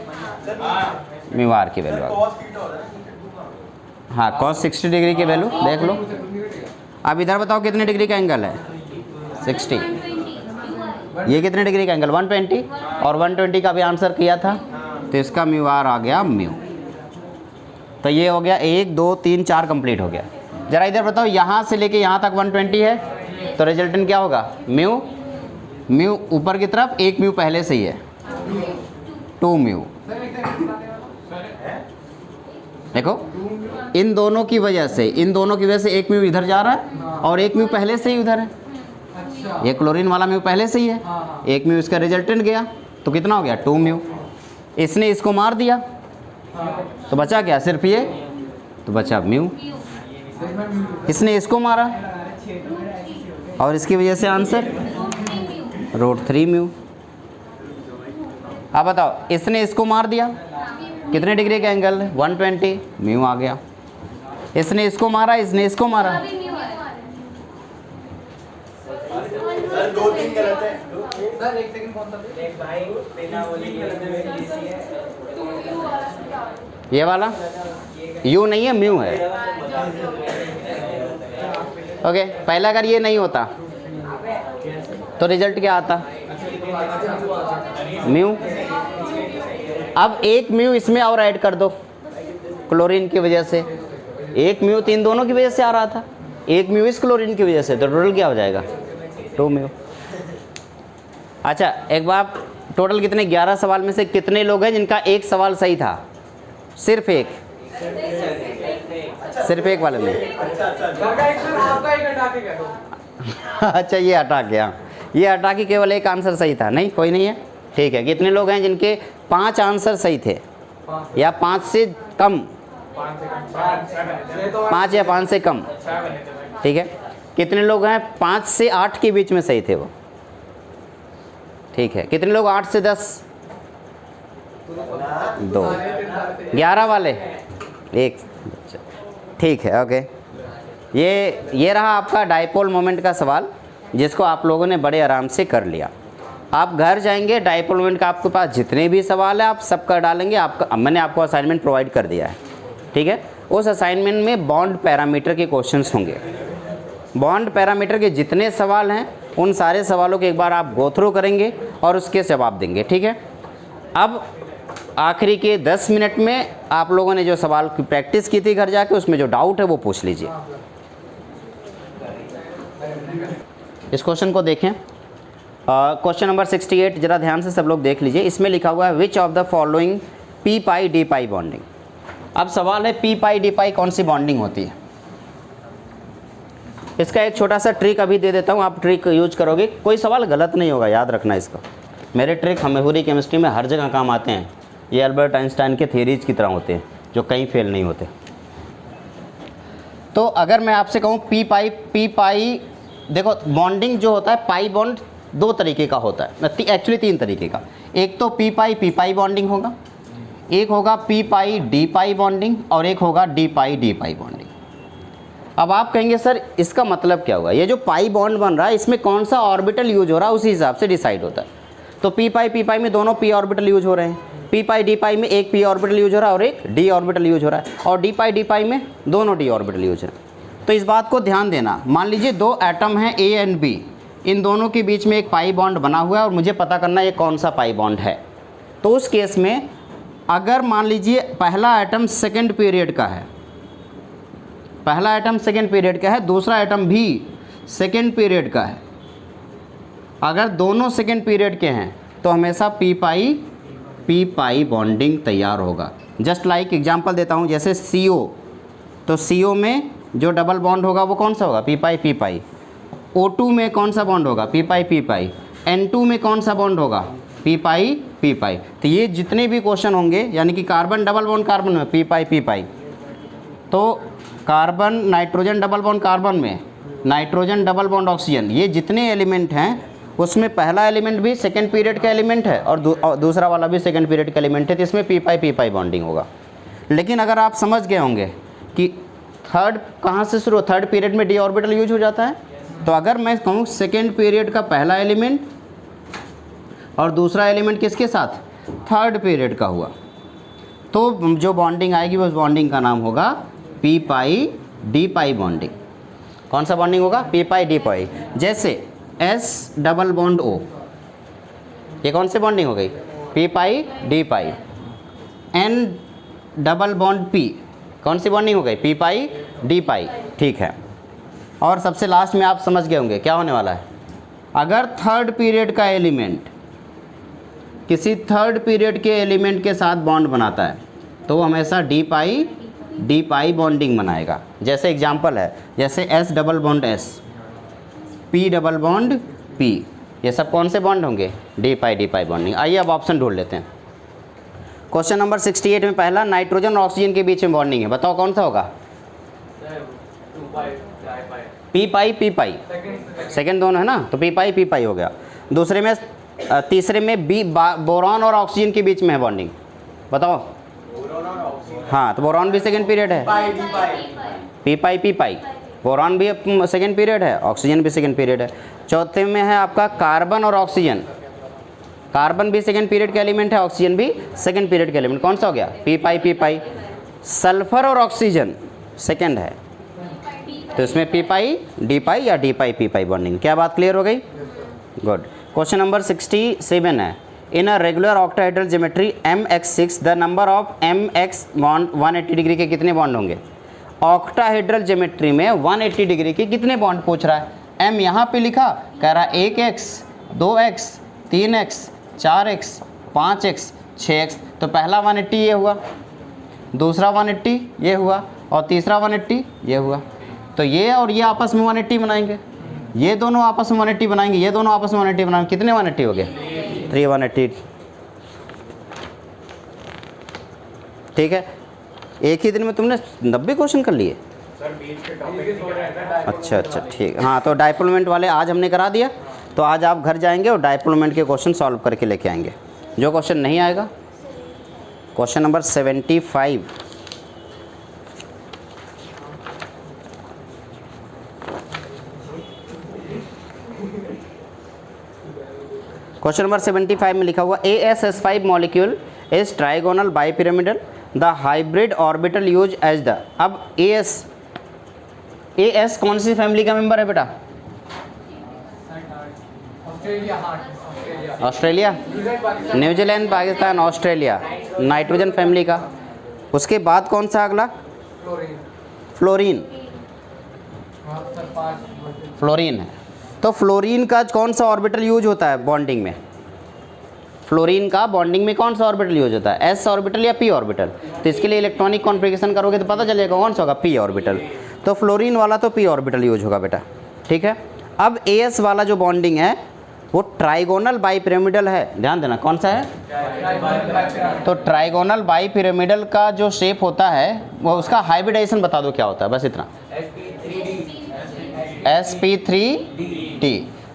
म्यू आर की वैल्यू आ गई। कॉस थीटा हो रहा है। हाँ, cos 60 डिग्री की वैल्यू देख लो। अब इधर बताओ कितने डिग्री का एंगल है? 60। ये कितने डिग्री का एंगल? 120। और 120 का भी आंसर किया था, तो इसका म्यू आर आ गया म्यू। तो ये हो गया 1 2 3 4 कंप्लीट हो गया। ज़रा इधर बताओ, यहाँ से लेके यहाँ तक 120 है, तो रिजल्टेंट क्या होगा? म्यू। म्यू ऊपर की तरफ, 1 म्यू पहले से ही है, 2 म्यू। देखो, इन दोनों की वजह से 1 म्यू इधर जा रहा है और 1 म्यू पहले से ही उधर है। ये क्लोरीन वाला म्यू पहले से ही है, 1 म्यू इसका रिजल्टेंट गया, तो कितना हो गया? 2 म्यू। इसने इसको मार दिया, तो बचा क्या? सिर्फ ये, तो बचा म्यू। इसने इसको मारा और इसकी वजह से आंसर √3 म्यू। अब बताओ, इसने इसको मार दिया, कितने डिग्री का एंगल है? 120, म्यू आ गया। इसने इसको मारा, इसने इसको मारा, सर 2-3 गलत है। सर एक सेकंड कौन सा? एक भाई बिना बोले ये वाला यू नहीं है, म्यू है। ओके, पहला अगर ये नहीं होता तो रिजल्ट क्या आता? म्यू। अब 1 म्यू इसमें और ऐड कर दो, क्लोरीन की वजह से 1 म्यू, 3 दोनों की वजह से आ रहा था, 1 म्यू इस क्लोरीन की वजह से, तो टोटल क्या हो जाएगा? 2 म्यू। अच्छा, एक बार टोटल कितने? 11 सवाल में से कितने लोग हैं जिनका एक सवाल सही था? सिर्फ एक, सिर्फ एक वाले में। अच्छा, ये हटा के, हाँ, ये हटा के केवल एक आंसर सही था? नहीं, कोई नहीं है, ठीक है। कितने लोग हैं जिनके 5 आंसर सही थे या 5 से कम? 5 या 5 से कम, ठीक है। कितने लोग हैं 5 से 8 के बीच में सही थे वो? ठीक है। कितने लोग 8 से 10? 2। 11 वाले एक, ठीक है, ओके। ये रहा आपका डाइपोल मोमेंट का सवाल, जिसको आप लोगों ने बड़े आराम से कर लिया। आप घर जाएंगे, डाइपोल मोमेंट का आपके पास जितने भी सवाल है आप सब कर डालेंगे। मैंने आपको असाइनमेंट प्रोवाइड कर दिया है, ठीक है। उस असाइनमेंट में बॉन्ड पैरामीटर के क्वेश्चंस होंगे। बॉन्ड पैरामीटर के जितने सवाल हैं उन सारे सवालों के एक बार आप गो थ्रू करेंगे और उसके जवाब देंगे, ठीक है। अब आखिरी के 10 मिनट में आप लोगों ने जो सवाल की प्रैक्टिस की थी घर जाके, उसमें जो डाउट है वो पूछ लीजिए। इस क्वेश्चन को देखें, क्वेश्चन नंबर 68, जरा ध्यान से सब लोग देख लीजिए। इसमें लिखा हुआ है which of the following P pi D pi bonding. अब सवाल है पी पाई डी पाई कौन सी बॉन्डिंग होती है। इसका एक छोटा सा ट्रिक अभी दे देता हूँ, आप ट्रिक यूज करोगे, कोई सवाल गलत नहीं होगा, याद रखना इसका। मेरे ट्रिक हमें पूरी केमिस्ट्री में हर जगह काम आते हैं। ये अल्बर्ट आइंस्टाइन के थ्योरीज की तरह होते हैं जो कहीं फेल नहीं होते। तो अगर मैं आपसे कहूँ पी पाई, देखो बॉन्डिंग जो होता है, पाई बॉन्ड 2 तरीके का होता है, एक्चुअली 3 तरीके का। एक तो पी पाई बॉन्डिंग होगा, एक होगा पी पाई डी पाई बॉन्डिंग, और एक होगा डी पाई बॉन्डिंग। अब आप कहेंगे सर इसका मतलब क्या होगा? ये जो पाई बॉन्ड बन रहा है इसमें कौन सा ऑर्बिटल यूज हो रहा है उसी हिसाब से डिसाइड होता है। तो पी पाई में दोनों पी ऑर्बिटल यूज हो रहे हैं, पी पाई डी पाई में एक पी ऑर्बिटल यूज हो रहा है और एक डी ऑर्बिटल यूज हो रहा है, और डी पाई में दोनों डी ऑर्बिटल यूज हो रहे हैं। तो इस बात को ध्यान देना, मान लीजिए 2 एटम हैं ए एंड बी, इन दोनों के बीच में एक पाई बॉन्ड बना हुआ है और मुझे पता करना है ये कौन सा पाई बॉन्ड है। तो उस केस में अगर मान लीजिए पहला एटम सेकेंड पीरियड का है, पहला एटम सेकेंड पीरियड का है, दूसरा एटम भी सेकेंड पीरियड का है, अगर दोनों सेकेंड पीरियड के हैं तो हमेशा पी पाई बॉन्डिंग तैयार होगा। जस्ट लाइक एग्जांपल देता हूँ, जैसे CO, तो CO में जो डबल बॉन्ड होगा वो कौन सा होगा? पी पाई। O2 में कौन सा बॉन्ड होगा? पी पाई। N2 में कौन सा बॉन्ड होगा? पी पाई। तो ये जितने भी क्वेश्चन होंगे, यानी कि कार्बन डबल बॉन्ड कार्बन में पी पाई, तो carbon nitrogen double bond carbon में नाइट्रोजन डबल बॉन्ड ऑक्सीजन, ये जितने एलिमेंट हैं उसमें पहला एलिमेंट भी सेकेंड पीरियड का एलिमेंट है और दूसरा वाला भी सेकेंड पीरियड का एलिमेंट है, तो इसमें पी पाई बॉन्डिंग होगा। लेकिन अगर आप समझ गए होंगे कि थर्ड कहाँ से शुरू, थर्ड पीरियड में डी ऑर्बिटल यूज हो जाता है, तो अगर मैं कहूँ सेकेंड पीरियड का पहला एलिमेंट और दूसरा एलिमेंट किसके साथ, थर्ड पीरियड का हुआ, तो जो बॉन्डिंग आएगी उस बॉन्डिंग का नाम होगा पी पाई डी पाई बॉन्डिंग। कौन सा बॉन्डिंग होगा, पी पाई डी पाई। जैसे एस डबल बॉन्ड ओ, ये कौन सी बॉन्डिंग हो गई, पी पाई डी पाई। एन डबल बॉन्ड पी, कौन सी बॉन्डिंग हो गई, पी पाई डी पाई। ठीक है, और सबसे लास्ट में आप समझ गए होंगे क्या होने वाला है, अगर थर्ड पीरियड का एलिमेंट किसी थर्ड पीरियड के एलिमेंट के साथ बॉन्ड बनाता है तो वो हमेशा डी पाई बॉन्डिंग बनाएगा। जैसे एग्जांपल है, जैसे S double bond S, P double bond P, ये सब कौन से बॉन्ड होंगे, डी पाई बॉन्डिंग। आइए अब ऑप्शन ढूंढ लेते हैं। क्वेश्चन नंबर 68 में पहला नाइट्रोजन और ऑक्सीजन के बीच में बॉन्डिंग है, बताओ कौन सा होगा, पी पाई, सेकेंड दोनों है ना, तो पी पाई हो गया। दूसरे में तीसरे में बी बोरॉन और ऑक्सीजन के बीच में है बॉन्डिंग, बताओ। हाँ, तो बोरॉन भी सेकेंड पीरियड है, पी पाई, बोरॉन भी सेकेंड पीरियड है, ऑक्सीजन भी सेकेंड पीरियड है। चौथे में है आपका कार्बन और ऑक्सीजन, कार्बन भी सेकेंड पीरियड का एलिमेंट है, ऑक्सीजन भी सेकेंड पीरियड का एलिमेंट, कौन सा हो गया, पी पाई। सल्फर और ऑक्सीजन सेकेंड है, तो इसमें पी पाई डी पाई या डी पाई पी पाई बॉन्डिंग। क्या बात क्लियर हो गई, गुड। क्वेश्चन नंबर 67 है, in a regular octahedral geometry MX6 the number of MX bond 180 degree के कितने बॉन्ड होंगे। ऑक्टाहेड्रल ज्योमेट्री में 180 डिग्री के कितने बॉन्ड पूछ रहा है, M यहाँ पे लिखा, कह रहा है 1x 2x 3x 4x 5x 6x, तो पहला 180 ये हुआ, दूसरा 180 ये हुआ और तीसरा 180 ये हुआ, तो ये और ये आपस में 180 बनाएंगे, ये दोनों आपस में 180 बनाएंगे, ये दोनों आपस में 180 बनाएंगे, कितने 180 हो गए, 3 180। ठीक है, एक ही दिन में तुमने 90 क्वेश्चन कर लिए। अच्छा ठीक, हाँ, तो डायपोलमेंट वाले आज हमने करा दिया, तो आज आप घर जाएंगे और डायपोलमेंट के क्वेश्चन सॉल्व करके लेके आएंगे। जो क्वेश्चन नहीं आएगा, क्वेश्चन नंबर 75, क्वेश्चन नंबर 75 में लिखा हुआ ASS5 molecule is trigonal bipyramidal, the hybrid orbital use as the. अब AS कौन सी फैमिली का मेंबर है बेटा, Australia, New Zealand, Pakistan, Australia, nitrogen family का। उसके बाद कौन सा अगला, फ्लोरीन है। तो फ्लोरीन का कौन सा ऑर्बिटल यूज होता है बॉन्डिंग में, फ्लोरीन का बॉन्डिंग में कौन सा ऑर्बिटल यूज होता है, S ऑर्बिटल या P ऑर्बिटल। तो इसके लिए इलेक्ट्रॉनिक कॉन्फ़िगरेशन करोगे तो पता चलेगा कौन सा होगा, P ऑर्बिटल। तो फ्लोरीन वाला तो P ऑर्बिटल यूज होगा बेटा। ठीक है, अब AS वाला जो बॉन्डिंग है वो ट्राइगोनल बाइपिरामिडल है, ध्यान देना कौन सा है। तो ट्राइगोनल बाइपिरामिडल का जो शेप होता है वो उसका हाइब्रिडाइजेशन बता दो क्या होता है, बस इतना, sp3d।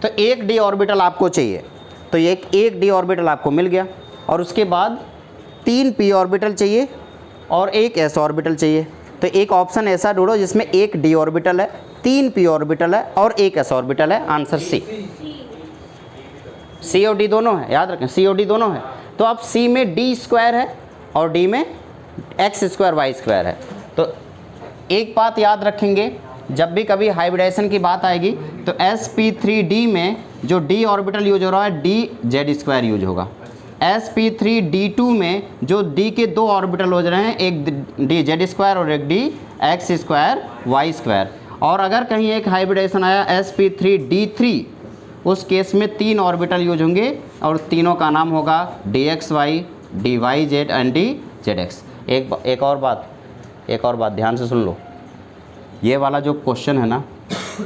तो एक d ऑर्बिटल आपको चाहिए, तो एक d ऑर्बिटल आपको मिल गया, और उसके बाद 3 p ऑर्बिटल चाहिए और एक s ऑर्बिटल चाहिए। तो एक ऑप्शन ऐसा ढूंढो जिसमें एक d ऑर्बिटल है, 3 p ऑर्बिटल है और एक s ऑर्बिटल है, आंसर C और D दोनों है, याद रखें C और D दोनों है। तो अब C में d स्क्वायर है और D में x स्क्वायर y स्क्वायर है। तो एक बात याद रखेंगे, जब भी कभी हाइब्रिडाइजेशन की बात आएगी तो sp3d में जो d ऑर्बिटल यूज हो रहा है dz स्क्वायर यूज होगा, sp3d2 में जो d के 2 ऑर्बिटल हो रहे हैं, एक dz स्क्वायर और एक dx स्क्वायर y स्क्वायर। और अगर कहीं एक हाइब्रिडाइजेशन आया sp3d3, उस केस में 3 ऑर्बिटल यूज होंगे और तीनों का नाम होगा dxy dyz एंड dzx। एक और बात ध्यान से सुन लो, ये वाला जो क्वेश्चन है ना,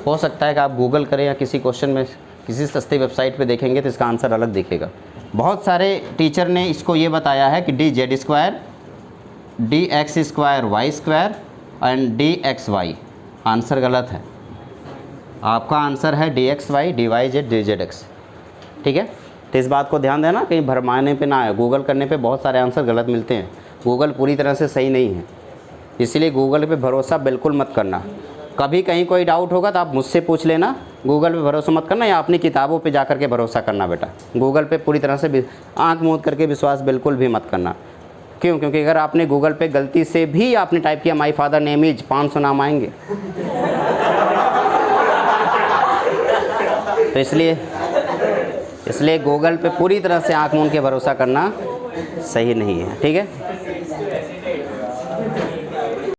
हो सकता है कि आप गूगल करें या किसी क्वेश्चन में किसी सस्ती वेबसाइट पे देखेंगे तो इसका आंसर अलग दिखेगा। बहुत सारे टीचर ने इसको ये बताया है कि dz square dx square y square and dxy, answer गलत है। आपका आंसर है DXY DYZ DZX। ठीक है, तो इस बात को ध्यान देना, कहीं भरमाने पे ना आए। गूगल करने पे बहुत सारे आंसर गलत मिलते हैं। गूगल पूरी तरह से सही नहीं है, इसलिए गूगल पे भरोसा बिल्कुल मत करना। कभी कहीं कोई डाउट होगा तो आप मुझसे पूछ लेना, गूगल पे भरोसा मत करना, या अपनी किताबों पे जा कर के भरोसा करना बेटा। गूगल पे पूरी तरह से आँख मूंद करके विश्वास बिल्कुल भी मत करना। क्यों? क्योंकि अगर आपने गूगल पे गलती से भी आपने टाइप किया माई फादर नेम इज, 500 नाम आएंगे। तो इसलिए गूगल पे पूरी तरह से आँख मूंद के भरोसा करना सही नहीं है। ठीक है,